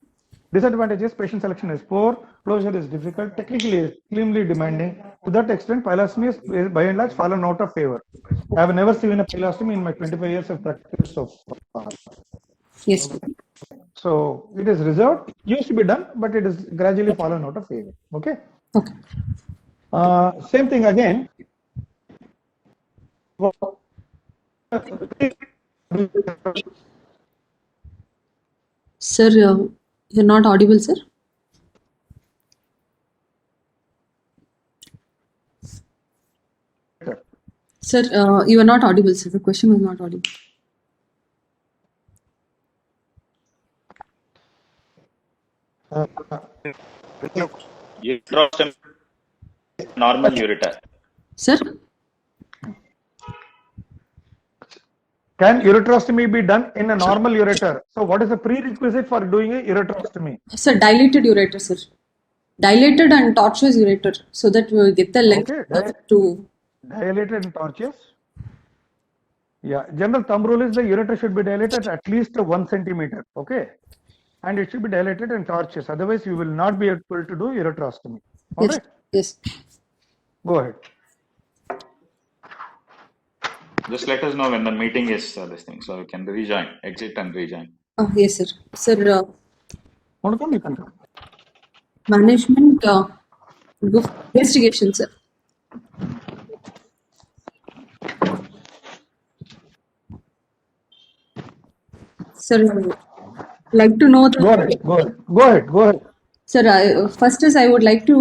Disadvantages: patient selection is poor, closure is difficult, technically extremely demanding. To that extent, pilostomy is by and large fallen out of favor. I have never seen a pilostomy in my 25 years of practice so far. Yes. So it is reserved, used to be done, but it is gradually fallen out of favor. Okay. Okay. Same thing again. Sir, you're not audible, sir. Sir, you are not audible, sir. The question was not audible. Ureterostomy, normal ureter. Sir, Can ureterostomy be done in a normal ureter? So what is the prerequisite for doing a ureterostomy? sir, dilated ureter, sir. Dilated and tortuous ureter, so that we will get the length Okay, to. dilated and tortuous. Yeah, general thumb rule is the ureter should be dilated at least 1 centimeter. Okay, and it should be dilated and tortuous. Otherwise, you will not be able to do ureterostomy. All Yes. right, Yes. go ahead. Just let us know when the meeting is this thing, so we can rejoin, exit and rejoin. Yes, sir. Sir, Want to come? You can come. management investigation, sir. Sir, I would like to know Go ahead. Go ahead. Go ahead. Go ahead. Sir, first is I would like to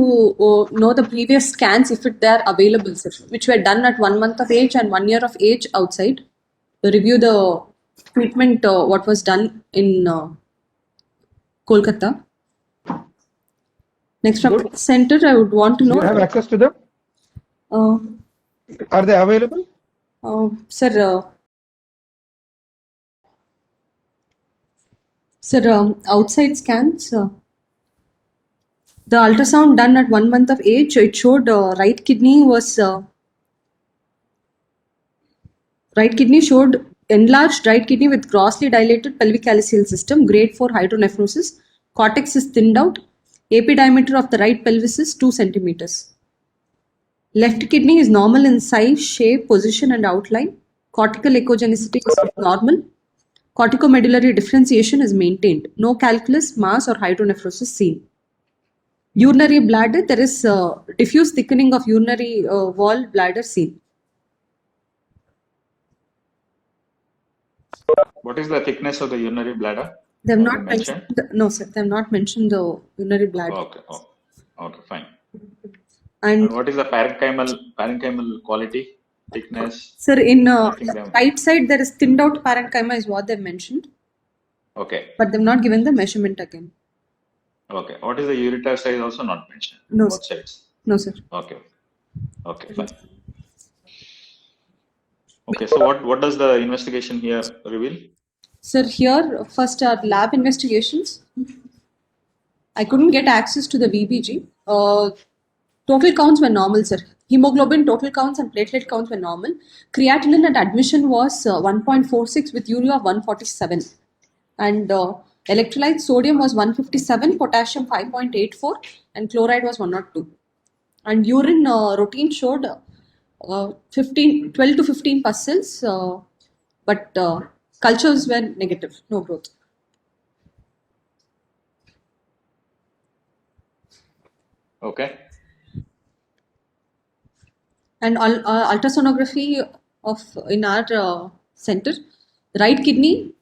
know the previous scans if they are available, sir, which were done at 1 month of age and 1 year of age outside. Review the treatment, what was done in Kolkata. Next, from Good. center, I would want to Do you know. have access to them? Are they available? Sir, outside scans. The ultrasound done at 1 month of age, it showed right kidney showed enlarged right kidney with grossly dilated pelvic calyceal system, grade 4 hydronephrosis. Cortex is thinned out. AP diameter of the right pelvis is 2 centimeters. Left kidney is normal in size, shape, position, and outline. Cortical echogenicity is normal. Corticomedullary differentiation is maintained. No calculus, mass, or hydronephrosis seen. Urinary bladder, there is diffuse thickening of urinary wall bladder seen. What is the thickness of the urinary bladder? They have Have not you mentioned? no, sir. They have not mentioned the urinary bladder. Okay. Oh, okay, fine. And And what is the parenchymal quality, thickness? sir, in Anything them? right side there is thinned out parenchyma is what they mentioned, Okay. but they've not given the measurement again. Okay. What is the ureter size? Also not mentioned. No, Both sir. sides. No, sir. Okay. Okay. Fine. Okay. So what does the investigation here reveal? Sir, here first are lab investigations. I couldn't get access to the VBG. Total counts were normal, sir. Hemoglobin total counts and platelet counts were normal. Creatinine at admission was 1.46 with urea of 147. And electrolyte sodium was 157, potassium 5.84, and chloride was 102. And urine routine showed 12 to 15 pus, but cultures were negative, no growth. Okay. And ultrasonography of in our center, right kidney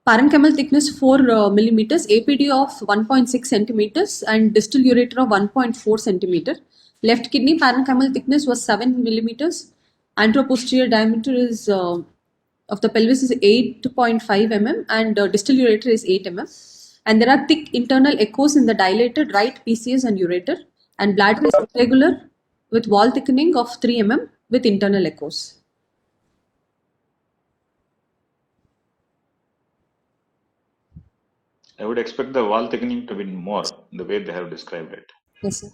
parenchymal thickness 4 millimeters, APD of 1.6 centimeters, and distal ureter of 1.4 centimeter. Left kidney parenchymal thickness was 7 millimeters. Anteroposterior diameter is of the pelvis is 8.5 mm, and distal ureter is 8 mm. And there are thick internal echoes in the dilated right PCS and ureter. And bladder is irregular with wall thickening of 3 mm with internal echoes. I would expect the wall thickening to be more the way they have described it. Yes, sir.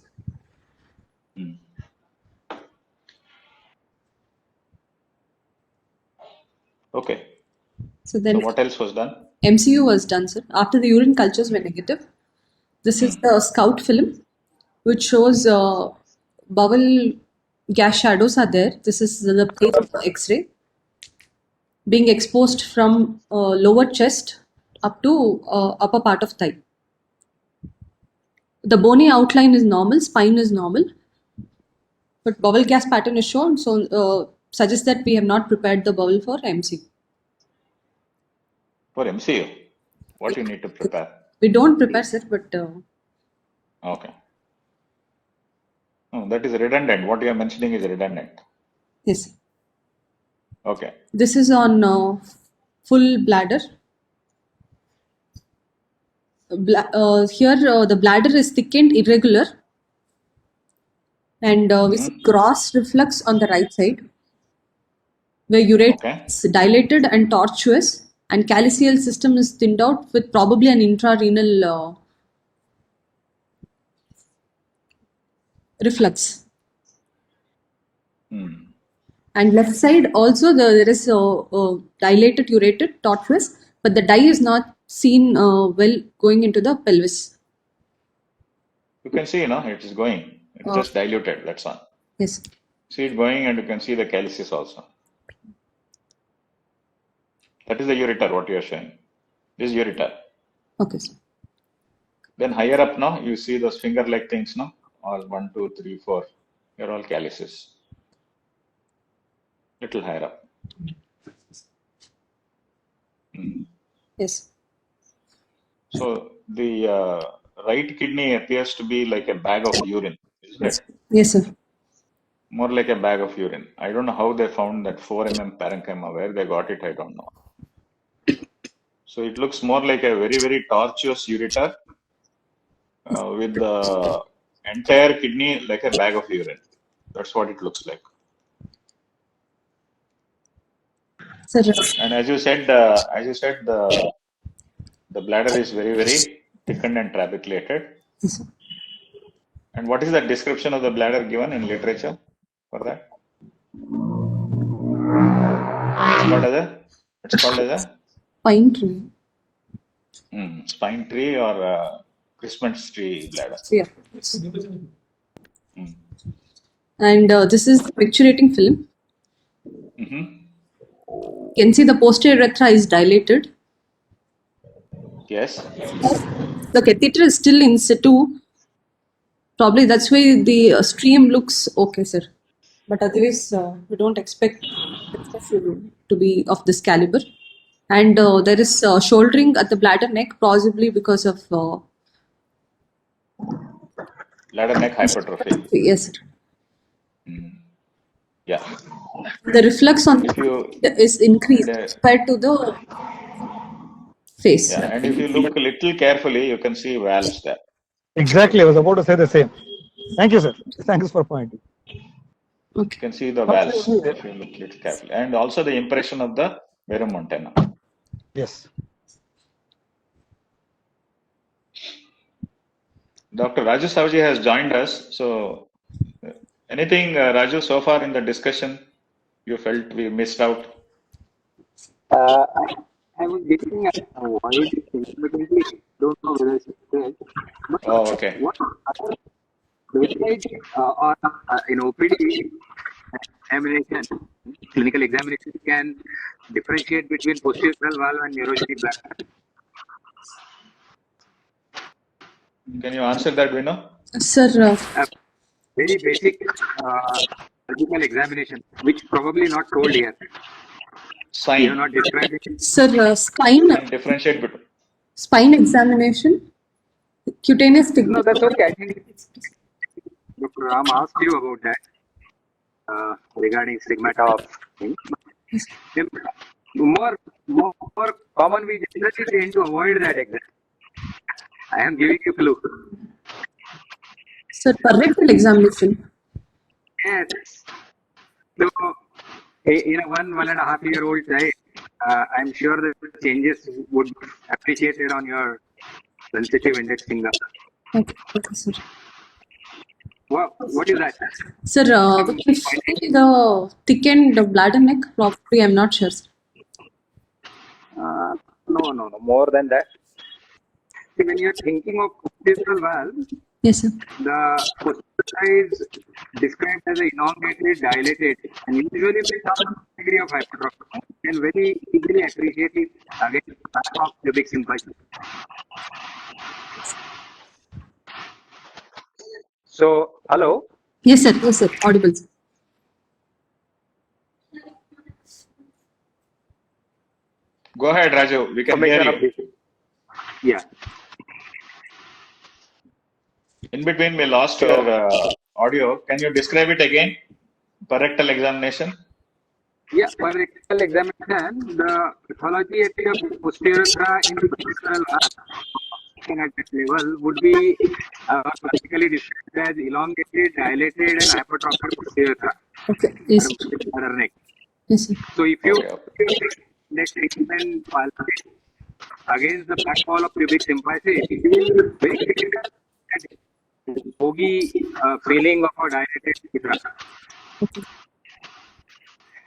Okay. So then So what else was done? MCU was done, sir. After the urine cultures were negative, this is the scout film, which shows bowel gas shadows are there. This is the place of the X-ray being exposed from lower chest up to upper part of thigh. The bony outline is normal, spine is normal, but bowel gas pattern is shown. So suggests that we have not prepared the bowel for MCU. For MCU, what you need to prepare? We don't prepare, sir, but Okay. No, that is redundant. What you are mentioning is redundant. yes. Okay. This is on full bladder. Here the bladder is thick and irregular, and we see cross reflux on the right side, where ureter Okay. is dilated and tortuous, and calyceal system is thinned out with probably an intrarenal reflux. And left side also there is dilated ureter, tortuous, but the dye is not seen well going into the pelvis. You can see, it is going. It's just diluted. That's all. Yes. See it going, and you can see the calyces also. That is the ureter, what you are showing. This is ureter. Okay, sir. Then higher up now, you see those finger-like things, no? All 1, 2, 3, 4. They're all calyces. Little higher up. Yes. So the right kidney appears to be like a bag of urine, isn't it? Yes, sir. More like a bag of urine. I don't know how they found that 4 mm parenchyma. Where they got it, I don't know. So it looks more like a very, very tortuous ureter with the entire kidney like a bag of urine. That's what it looks like. Sir, And as you said, the bladder is very, very thickened and trabeculated. yes, sir. And what is the description of the bladder given in literature for that? It's called as a Pine tree. spine tree or Christmas tree bladder. Yeah. And this is the picturating film. You can see the posterior urethra is dilated. Yes. The catheter is still in situ. Probably that's why the stream looks okay, sir. But otherwise, we don't expect to be of this caliber. And there is shouldering at the bladder neck, possibly because of Bladder neck hypertrophy. yes, sir. Yeah. The reflux on If you is increased the- compared to the face. Yeah, and if you look a little carefully, you can see valves there. Exactly, I was about to say the same. Thank you, sir. Thanks for pointing. You can see the valves if you look little carefully, and also the impression of the verum antenna. Yes. Dr. Raju Savji has joined us. So, anything, Raju, so far in the discussion you felt we missed out? I was getting a void intermittently. Don't know whether it's correct. But Oh, okay. what other besides or in OPD examination, clinical examination can differentiate between posterior valve and neurogenic bladder? Can you answer that, Vino? Sir, A very basic surgical examination, which probably not told here. You have Sign. not described it. sir, Sign differentiate between. spine examination, cutaneous No, stigma. that's okay. I think Dr. Ram asked you about that regarding stigmata of things. More common, we generally tend to avoid that exam. I am giving you a clue. Sir, rectal examination. Yes. So, in a 1.5-year-old child, I'm sure the changes would be appreciated on your sensitive index finger. Okay, sir. What is that? Sir, if the thickened bladder neck, probably I'm not sure. Sir. No. More than that. See, when you're thinking of posterior valve, Yes, sir. the posterior is described as elongated, dilated, and usually with some degree of hypertrophy, and very easily appreciated against the back of pubic sympathy. So, hello? Yes, sir. Audible, sir. Go ahead, Raju. We can hear you. Yeah. In between, we lost your audio. Can you describe it again? Rectal examination. Yeah, for rectal examination, the pathology at your posterior in the visceral at that level would be classically described as elongated, dilated, and hypertrophic posterior Okay. Yes, sir. bladder neck. Yes, sir. So if you Okay. next treatment against the back wall of pubic symphysis, it will very bogey feeling of a dilated urethra.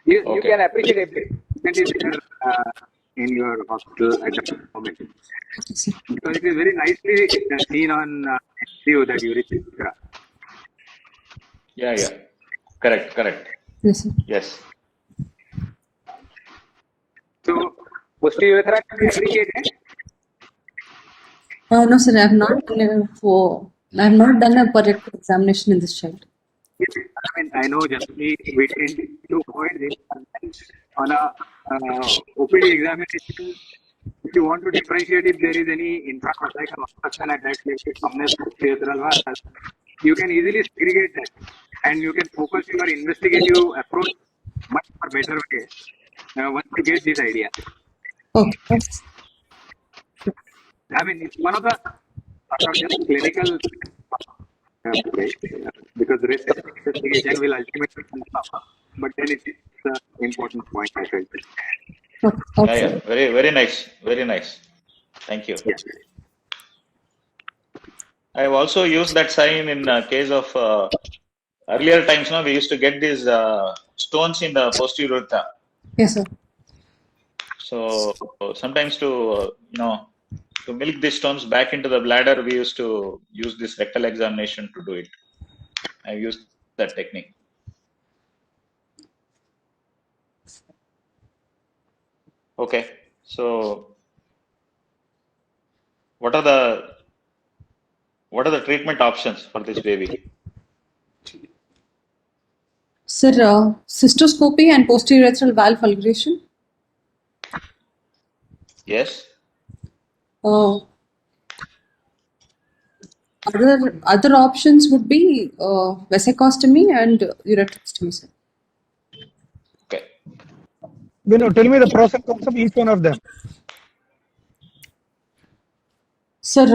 You can appreciate everything in your hospital at that moment. Okay, Because it is very nicely seen on view that urethra. Yeah. Correct. Yes, sir. Yes. So, posterior urethra can be appreciated. No, sir. I have not done a rectal examination in this child. I mean, I know generally we tend to avoid this. On a OPD examination, if you want to differentiate if there is any intracortical obstruction at that level, you can easily segregate that, and you can focus your investigative approach much more better way once you get this idea. Okay. I mean, it's one of the clinical because the rest of the investigation will ultimately come, but then it's the important point I felt. Okay. Yeah. Very nice. Thank you. Yeah. I've also used that sign in case of earlier times. Now we used to get these stones in the posterior urethra. Yes, sir. So sometimes to to milk these stones back into the bladder, we used to use this rectal examination to do it. I used that technique. Okay, so what are the treatment options for this baby? Sir, cystoscopy and posterior urethral valve fulguration. Yes. Other options would be vesicostomy and ureterostomy, sir. Tell me the pros and cons of each one of them. Sir,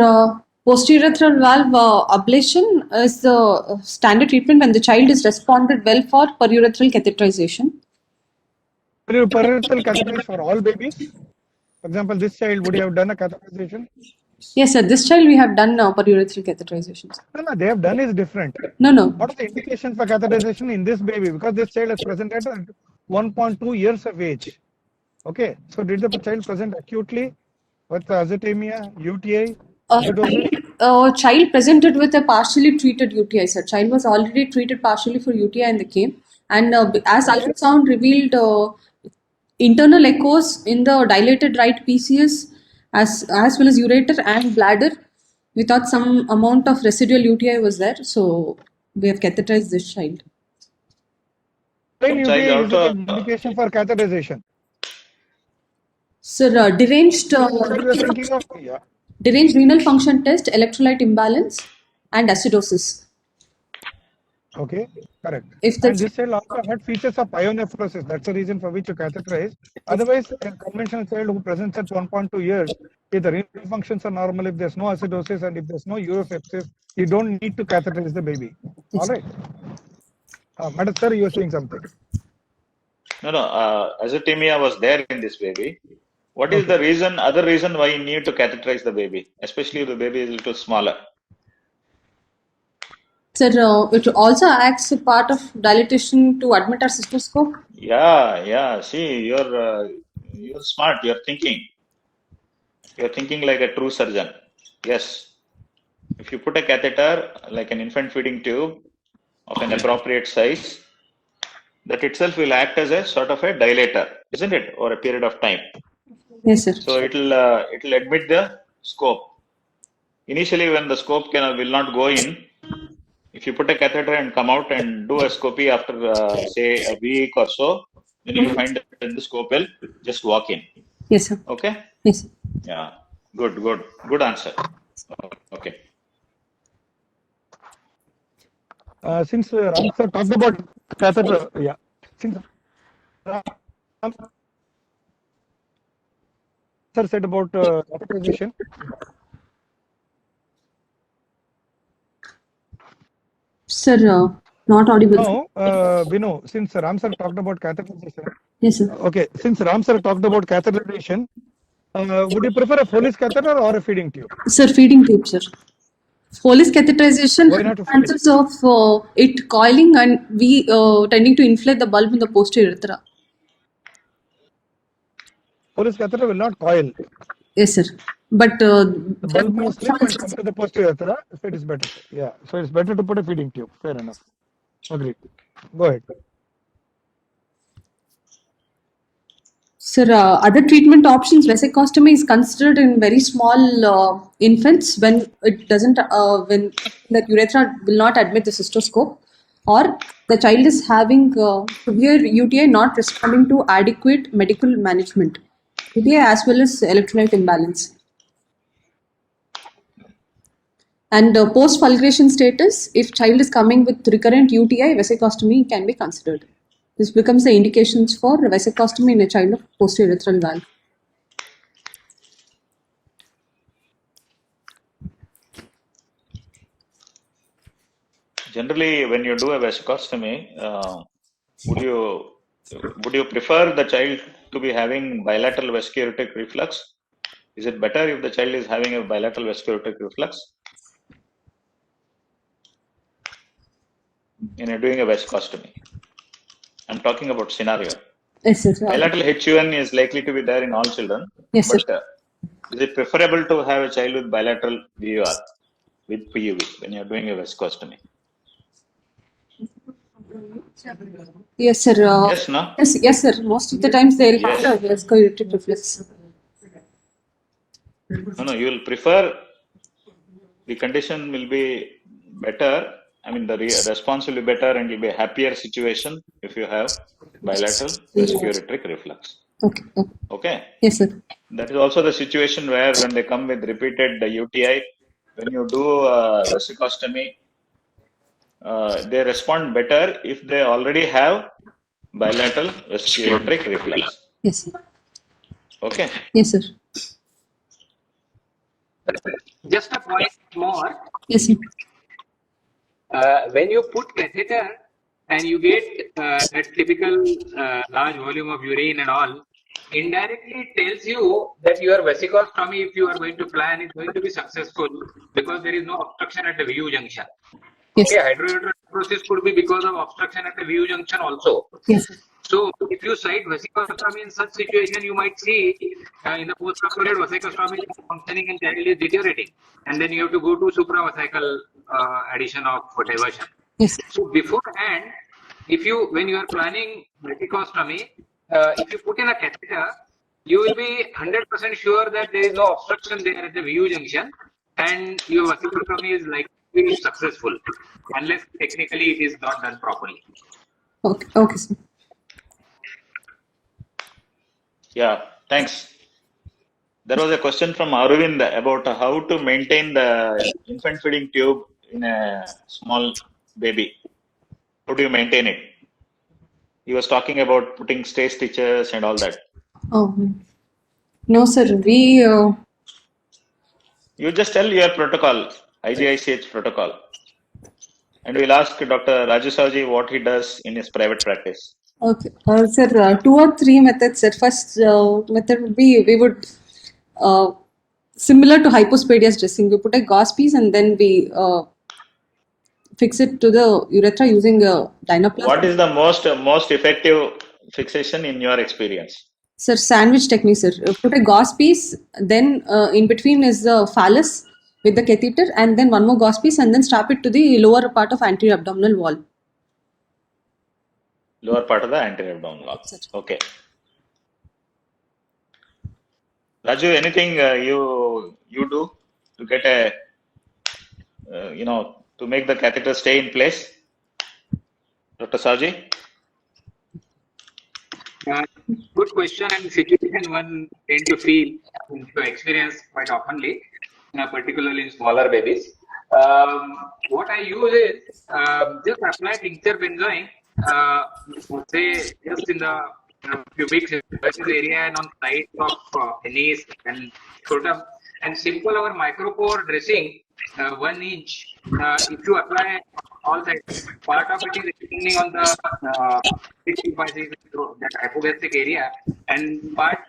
posterior valve ablation is the standard treatment when the child is responded well for periurethral catheterization. Periurethral catheterization for all babies. For example, this child, would you have done a catheterization? Yes, sir. This child we have done periurethral catheterization. No, they have done is different. No. What are the indications for catheterization in this baby? Because this child is presented at 1.2 years of age. Okay, so did the child present acutely with azotemia, UTI, acidosis? Child presented with a partially treated UTI, sir. Child was already treated partially for UTI and they came. And as ultrasound revealed internal echoes in the dilated right PCS as well as ureter and bladder, we thought some amount of residual UTI was there. So we have catheterized this child. Plain Child UTI is also an indication for catheterization. Sir, deranged What we are thinking of, yeah. deranged renal function test, electrolyte imbalance, and acidosis. Okay, correct. If the And this child also had features of pyonephrosis. That's the reason for which you catheterize. Otherwise, a conventional child who presents at 1.2 years, if the renal functions are normal, if there's no acidosis and if there's no urosepsis, you don't need to catheterize the baby. All right. Madam sir, you were saying something. No, azotemia was there in this baby. What is the reason, other reason why you need to catheterize the baby, especially if the baby is a little smaller? Sir, it also acts a part of dilatation to admit our cystoscope. Yeah. See, you're smart. You're thinking like a true surgeon. Yes. If you put a catheter, like an infant feeding tube of an appropriate size, that itself will act as a sort of a dilator, isn't it? Over a period of time. Yes, sir. So it'll admit the scope. Initially, when the scope will not go in, if you put a catheter and come out and do a scopy after say a week or so, then you find that the scope will just walk in. Yes, sir. Okay. Yes. Yeah. Good answer. Okay. Since Ram sir talked about catheter, yeah. Since Ram sir said about catheterization. Sir, not audible. No, Binu, since Ram sir talked about catheterization. Yes, sir. Okay, since Ram sir talked about catheterization, would you prefer a Foley's catheter or a feeding tube? Sir, feeding tube, sir. Foley's catheterization Why not a chances of it coiling and we tending to inflate the bulb in the posterior urethra. Foley's catheter will not coil. Yes, sir. But The bulb may slip and come to the posterior urethra, so it is better. Yeah, so it's better to put a feeding tube. Fair enough. Agreed. Go ahead. Sir, other treatment options, vesicostomy is considered in very small infants when it doesn't, when the urethra will not admit the cystoscope, or the child is having severe UTI not responding to adequate medical management. UTI as well as electrolyte imbalance. And post-fulguration status, if child is coming with recurrent UTI, vesicostomy can be considered. This becomes the indications for vesicostomy in a child of posterior urethral valve. Generally, when you do a vesicostomy, would you prefer the child to be having bilateral vesicuretic reflux? Is it better if the child is having a bilateral vesicuretic reflux in doing a vesicostomy? I'm talking about scenario. Yes, sir. Bilateral HUN is likely to be there in all children. Yes, sir. But is it preferable to have a child with bilateral VUR with PUV when you're doing a vesicostomy? Yes, sir. Yes, no? Yes, sir. Most of the times they'll Yes. have a vesicuretic reflex. No, you will prefer the condition will be better. I mean, the response will be better and it will be a happier situation if you have bilateral vesicuretic reflux. Okay. Okay. Yes, sir. That is also the situation where when they come with repeated UTI, when you do vesicostomy, they respond better if they already have bilateral vesicuretic reflux. Yes, sir. Okay. Yes, sir. Just a point more. Yes, sir. When you put catheter and you get a typical large volume of urine and all, indirectly it tells you that your vesicostomy, if you are going to plan, is going to be successful because there is no obstruction at the VU junction. Yes. Okay, hydrohydronephrosis could be because of obstruction at the VU junction also. Yes, sir. So if you cite vesicostomy in such situation, you might see in the post-op period vesicostomy is functioning and child is deteriorating, and then you have to go to supravesical addition of diversion. Yes. So beforehand, when you are planning vesicostomy, if you put in a catheter, you will be 100% sure that there is no obstruction there at the VU junction, and your vesicostomy is likely to be successful, unless technically it is not done properly. Okay. Okay, sir. Yeah, thanks. There was a question from Arvind about how to maintain the infant feeding tube in a small baby. How do you maintain it? He was talking about putting stay stitches and all that. Oh, no, sir. You just tell your protocol, IGICH protocol. And we'll ask Dr. Raju Savji what he does in his private practice. Okay, sir. 2 or 3 methods, sir. First method would be we would similar to hypospadias dressing. We put a gauze piece and then we fix it to the urethra using a dynaplasm. What is the most effective fixation in your experience? Sir, sandwich technique, sir. Put a gauze piece, then in between is the phallus with the catheter, and then one more gauze piece, and then strap it to the lower part of anterior abdominal wall. Lower part of the anterior abdominal wall. Okay. Raju, anything you do to get a to make the catheter stay in place? Dr. Savji? Good question and situation one tend to feel to experience quite oftenly, particularly in smaller babies. What I use is just apply tincture benzoin, say just in the pubic area and on sides of penis and scrotum, and simple our micropore dressing 1 inch. If you apply all that, part of it is depending on the that hypogastric area, and part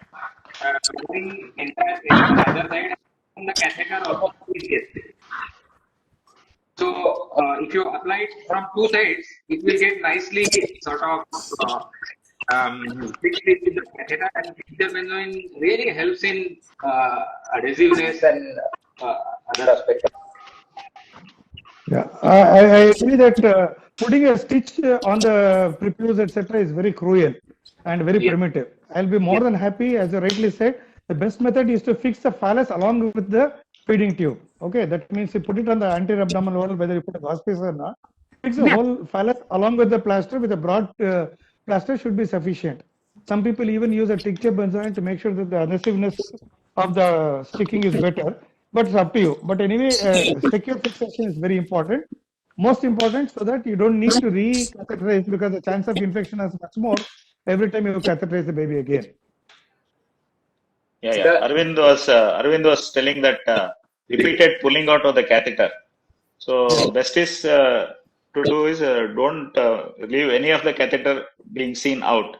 going entire area on the other side on the catheter also is gastric. So if you apply it from 2 sides, it will get nicely sort of fixed with the catheter, and tincture benzoin really helps in adhesiveness and other aspects. Yeah, I agree that putting a stitch on the prepuce, etc., is very cruel and very primitive. I'll be more than happy, as you rightly said, the best method is to fix the phallus along with the feeding tube. Okay, that means you put it on the anterior abdominal wall, whether you put a gauze piece or not. Fix the whole phallus along with the plaster, with a broad plaster should be sufficient. Some people even use a tincture benzoin to make sure that the adhesiveness of the sticking is better. But it's up to you. But anyway, secure fixation is very important. Most important, so that you don't need to re-catheterize, because the chance of infection is much more every time you catheterize the baby again. Yeah. Arvind was telling that repeated pulling out of the catheter. So best is to do is don't leave any of the catheter being seen out.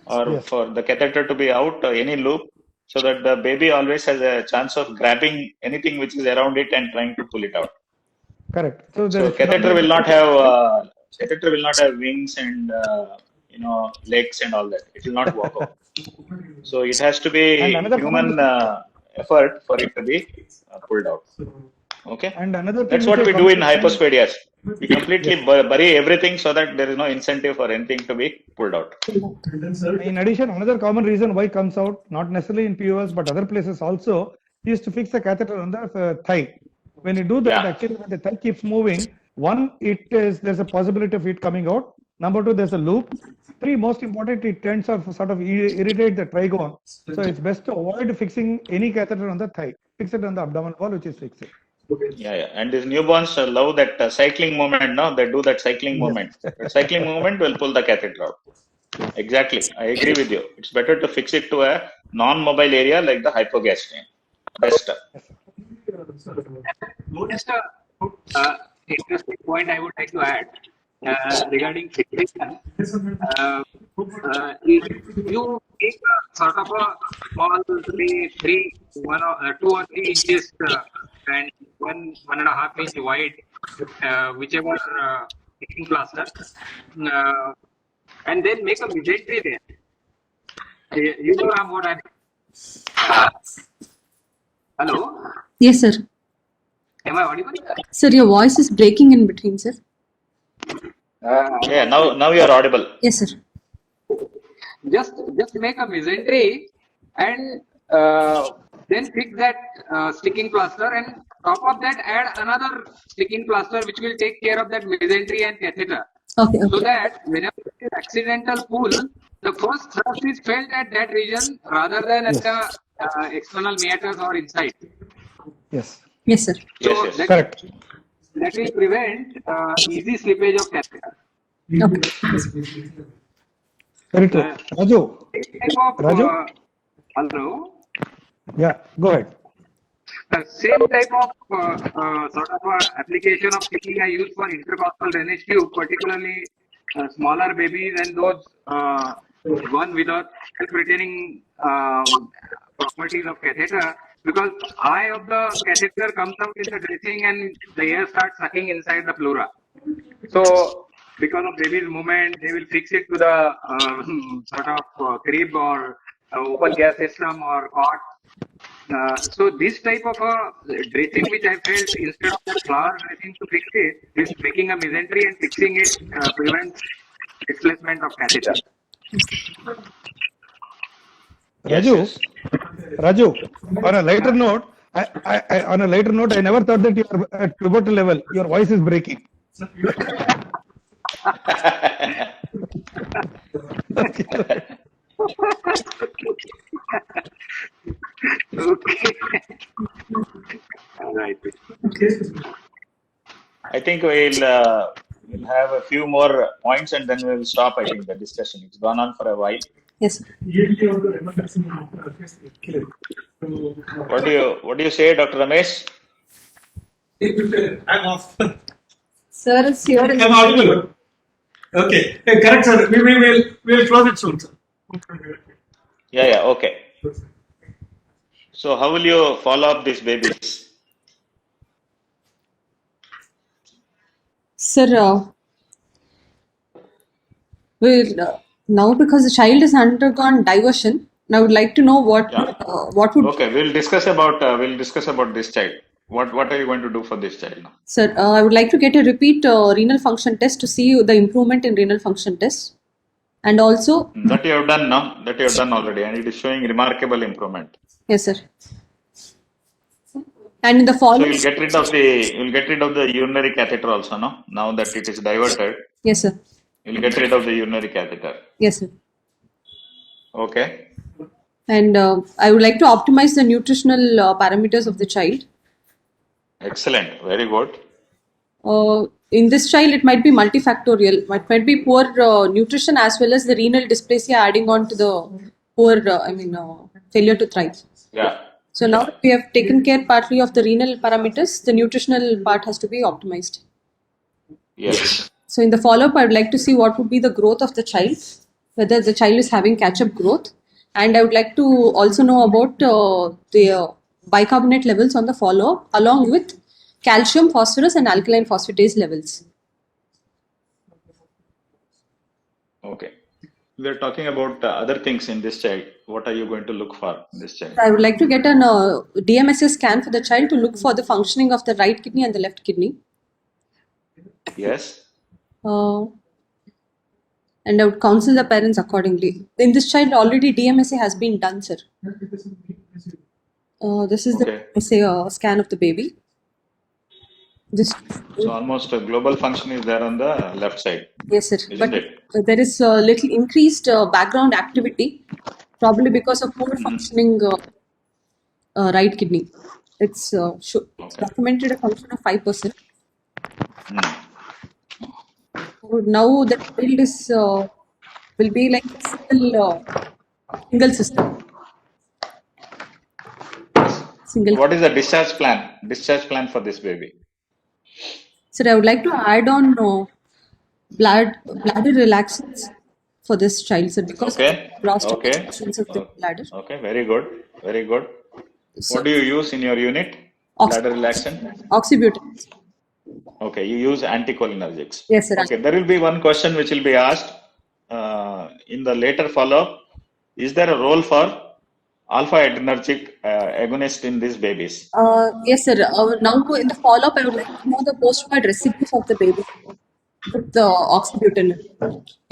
Or for the catheter to be out, any loop, so that the baby always has a chance of grabbing anything which is around it and trying to pull it out. Correct. So catheter will not have wings and legs and all that. It will not walk out. So it has to be human effort for it to be pulled out. Okay. And another thing, that's what we do in hypospadias. We completely bury everything so that there is no incentive for anything to be pulled out. In addition, another common reason why it comes out, not necessarily in POS but other places also, is to fix the catheter on the thigh. When you do that, actually when the thigh keeps moving, one, there's a possibility of it coming out. Number 2, there's a loop. 3, most important, it tends to sort of irritate the trigone. So it's best to avoid fixing any catheter on the thigh. Fix it on the abdominal wall, which is fixed. Yeah. And these newborns love that cycling movement. No, they do that cycling movement. The cycling movement will pull the catheter out. Exactly. I agree with you. It's better to fix it to a non-mobile area like the hypogastrium. Best. Just a interesting point I would like to add regarding fixation. If you take a sort of a small, say, 2 or 3 inches and 1.5 inch wide, whichever sticking plaster, uh, and then make a mesentery there. You know, Ram, what I hello? Yes, sir. Am I audible? Sir, your voice is breaking in between, sir. Yeah, now you are audible. Yes, sir. Just make a mesentery and then fix that sticking plaster, and top of that add another sticking plaster which will take care of that mesentery and catheter. Okay, So okay. that whenever it is accidental pull, the first thrust is felt at that region rather than at the external meatus or inside. Yes. Yes, sir. Yes, So yes. Correct. that will prevent easy slippage of catheter. Okay. Very true. Raju. Type of Raju? hello. Yeah, go ahead. Same type of sort of application of technique I use for intercostal drainage tube, particularly smaller babies and those one without self-retaining properties of catheter, because eye of the catheter comes out in the dressing and the air starts sucking inside the pleura. So because of baby's movement, they will fix it to the sort of crib or open gas system or cot. So this type of a dressing which I felt, instead of that flower dressing to fix it, is making a mesentery and fixing it prevents displacement of catheter. Yes, Raju, yes. Raju, on a lighter note, I never thought that you are at pubertal level. Your voice is breaking. Okay. Okay. All right. I think we'll have a few more points and then we'll stop. I think the discussion. It's gone on for a while. Yes, sir. What do you say, Dr. Ramesh? I'm off. Sir is here. I'm audible. Okay, correct, sir. We'll close it soon, sir. Yeah, okay. So how will you follow up these babies? Sir, now because the child has undergone diversion, I would like to know what would Okay, we'll discuss about this child. What are you going to do for this child now? Sir, I would like to get a repeat renal function test to see the improvement in renal function test, and also That you have done now. That you have done already, and it is showing remarkable improvement. yes, sir. And in the So follow, you'll get rid of the urinary catheter also, no? Now that it is diverted, yes, sir. you'll get rid of the urinary catheter. Yes, sir. Okay. And I would like to optimize the nutritional parameters of the child. Excellent. Very good. In this child, it might be multifactorial. It might be poor nutrition as well as the renal dysplasia adding on to the poor, failure to thrive. Yeah. So now that we have taken care partly of the renal parameters, the nutritional part has to be optimized. Yes. So in the follow-up, I would like to see what would be the growth of the child, whether the child is having catch-up growth. And I would like to also know about the bicarbonate levels on the follow-up, along with calcium, phosphorus, and alkaline phosphatase levels. Okay. We are talking about other things in this child. What are you going to look for in this child? I would like to get an DMSA scan for the child to look for the functioning of the right kidney and the left kidney. Yes. And I would counsel the parents accordingly. In this child, already DMSA has been done, sir. This is Okay. the scan of the baby. So almost a global function is there on the left side. Yes, sir. Isn't But it? there is a little increased background activity, probably because of poor functioning right kidney. It's documented a function of 5%. Now the child is will be like a single system. single. What is the discharge plan? Discharge plan for this baby? Sir, I would like to add on bladder relaxants for this child, sir, because of the Okay. Okay. cross-sections of the bladder. Okay. Very good. Very good. So, What do you use in your unit? Bladder relaxant? oxybutynin. Okay. You use anticholinergics. Yes, sir. Okay. There will be one question which will be asked in the later follow-up. Is there a role for alpha adrenergic agonist in these babies? Yes, sir. Now in the follow-up, I would like to know the post-acute residues of the baby with the oxybutynin.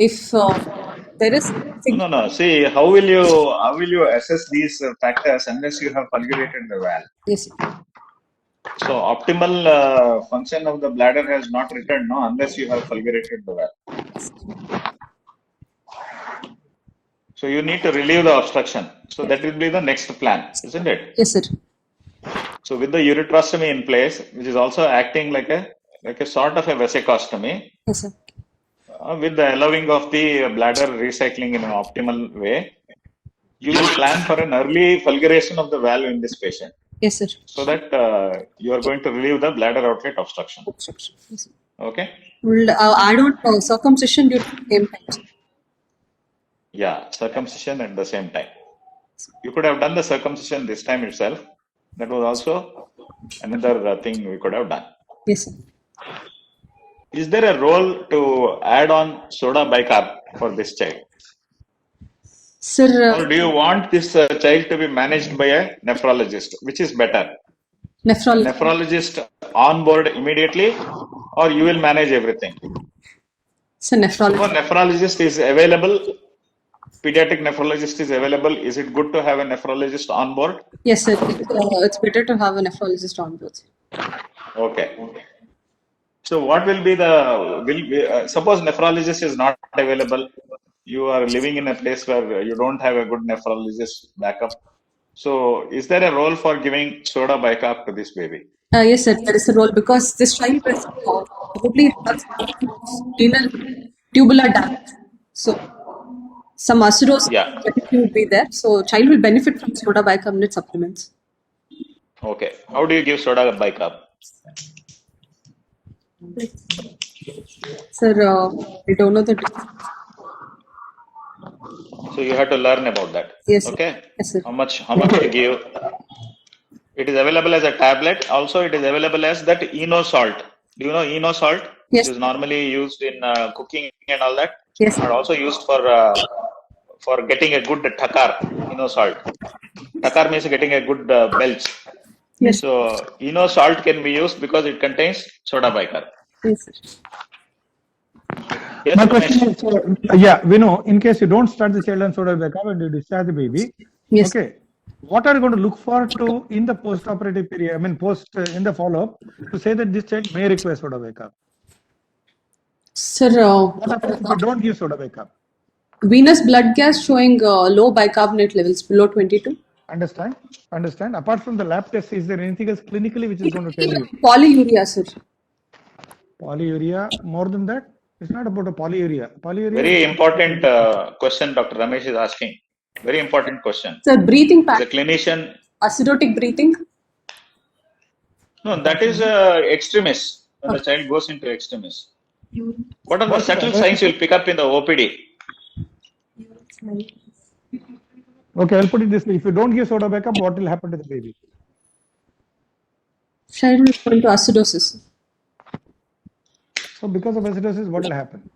If there is No. See, how will you assess these factors unless you have fulgurated the valve? yes, So optimal function of the bladder has not returned, no, unless you have fulgurated the valve. So you need to relieve the obstruction. So that will be the next plan, isn't it? yes, sir. So with the ureterostomy in place, which is also acting like a sort of a vesicostomy, Yes, sir. with the allowing of the bladder recycling in an optimal way, you will plan for an early fulguration of the valve in this patient, Yes, sir. so that you are going to relieve the bladder outlet obstruction. Obstruction. Yes, sir. Okay. We'll add on circumcision due to the same time, sir. Yeah, circumcision at the same time. You could have done the circumcision this time itself. That was also another thing we could have done. Yes, sir. Is there a role to add on soda bicarb for this child? Sir, Or do you want this child to be managed by a nephrologist? Which is better? nephrology. Nephrologist on board immediately, or you will manage everything? Sir, nephrology. So nephrologist is available, pediatric nephrologist is available. Is it good to have a nephrologist on board? Yes, sir. It's better to have a nephrologist on board. Okay. So what will be suppose nephrologist is not available, you are living in a place where you don't have a good nephrologist backup. So is there a role for giving soda bicarb to this baby? Yes, sir. There is a role because this child is probably has renal tubular damage. So some acidosis Yeah. will be there. So child will benefit from soda bicarbonate supplements. Okay. How do you give soda bicarb? Sir, I don't know the difference. So you have to learn about that. Yes, sir. Okay. Yes, sir. How much to give? It is available as a tablet. Also, it is available as that Eno salt. Do you know Eno salt? Yes. It is normally used in cooking and all that. Yes. And also used for getting a good takar. Eno salt. Takar means getting a good belch. Yes. So Eno salt can be used because it contains soda bicarb. Yes, sir. Yes, My Ramesh? question is, yeah, we know in case you don't start the child on soda bicarb and you discharge the baby, Yes. okay, what are you going to look for to in the post-operative period? I mean, in the follow-up to say that this child may require soda bicarb. Sir, What happens if you don't give soda bicarb? venous blood gas showing low bicarbonate levels below 22. Understand? Apart from the lab test, is there anything else clinically which is going to tell you? Polyuria, sir. Polyuria, more than that? It's not about a polyuria. Very important question Dr. Ramesh is asking. Very important question. Sir, breathing As a pattern, clinician, acidotic breathing. no, that is extremis. When the child goes into extremis. What are the subtle signs you'll pick up in the OPD? Okay, I'll put it this way. If you don't give soda bicarb, what will happen to the baby? Child will go into acidosis. So because of acidosis, what will happen?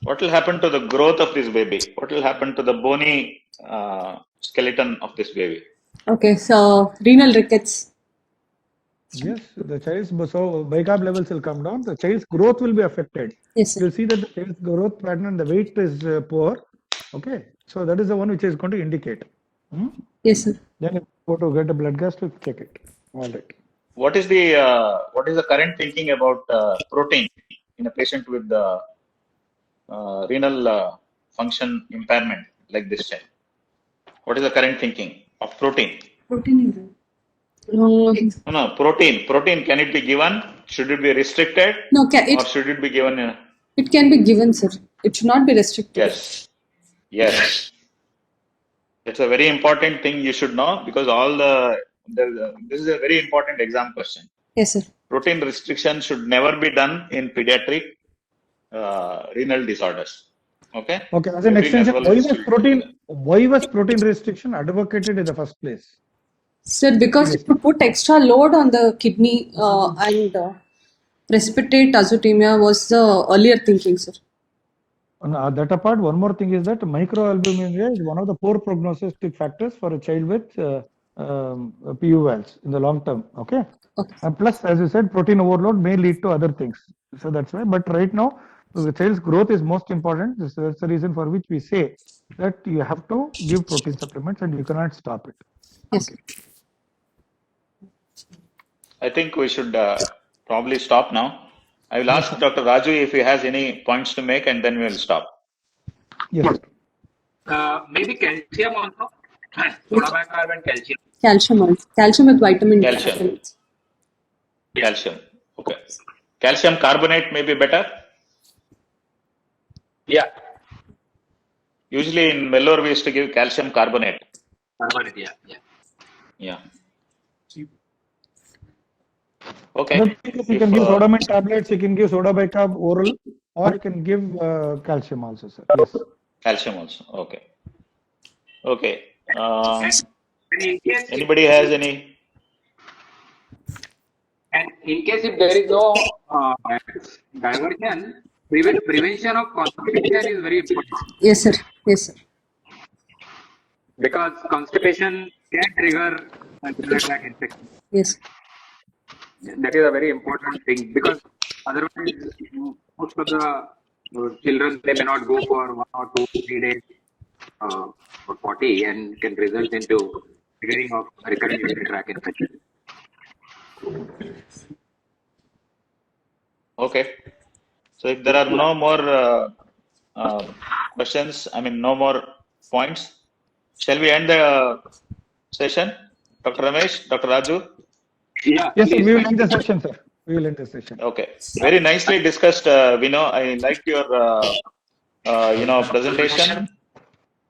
What will happen to the growth of this baby? What will happen to the bony skeleton of this baby? Okay, so renal rickets. Yes, the child's bicarb levels will come down. The child's growth will be affected. Yes, sir. You'll see that the child's growth pattern and the weight is poor. Okay, so that is the one which is going to indicate. Yes, sir. Then you go to get a blood gas to check it. All right. What is the current thinking about protein in a patient with renal function impairment like this child? What is the current thinking of protein? Protein. No, protein. Protein, can it be given? Should it be restricted? No, Or should it be given? It can be given, sir. It should not be restricted. Yes. It's a very important thing you should know because all the this is a very important exam question. Yes, sir. Protein restriction should never be done in pediatric renal disorders. Okay. Okay, as an Every extension, nephrologist will do that. why was protein restriction advocated in the first place? Sir, because it would put extra load on the kidney and precipitate azotemia was the earlier thinking, sir. That apart, one more thing is that microalbuminuria is one of the poor prognostic factors for a child with PU valves in the long term. Okay. Okay. And plus, as you said, protein overload may lead to other things. So that's why. But right now, the child's growth is most important. That's the reason for which we say that you have to give protein supplements and you cannot stop it. Yes. I think we should probably stop now. I will ask Dr. Raju if he has any points to make, and then we will stop. Yes. Maybe calcium also. Soda bicarbonate calcium. Calcium also. Calcium with vitamin D. Calcium. Calcium. Okay. Calcium carbonate may be better. Yeah. Usually in Vellore we used to give calcium carbonate. Carbonate, yeah. Okay. You can give Sodamine tablets, you can give soda bicarb oral, or you can give calcium also, sir. Yes. Calcium also. Okay. Okay. And in case Anybody has any? And in case if there is no diversion, prevention of constipation is very important, Yes, sir. Yes, sir. because constipation can trigger urinary tract infection. Yes. That is a very important thing, because otherwise most of the children, they may not go for 1 or 2, 3 days for potty, and can result into triggering of recurrent urinary tract infection. Okay. So if there are no more questions, no more points, shall we end the session? Dr. Ramesh, Dr. Raju? Yeah. Yes, sir, please. we will end the session, sir. We will end the session. Okay. Very nicely discussed, Vino. I liked your, presentation.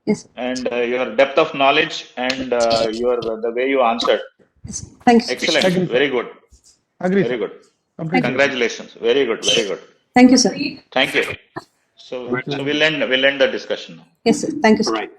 Yes. And your depth of knowledge and the way you answered. Yes. Thank you. Excellent. Agree. Very good. Agree, Very sir. good. Completely. Congratulations. Very good. Very good. Thank you, sir. Thank you. So we'll end the discussion now. Yes, sir. Thank you, sir. Right.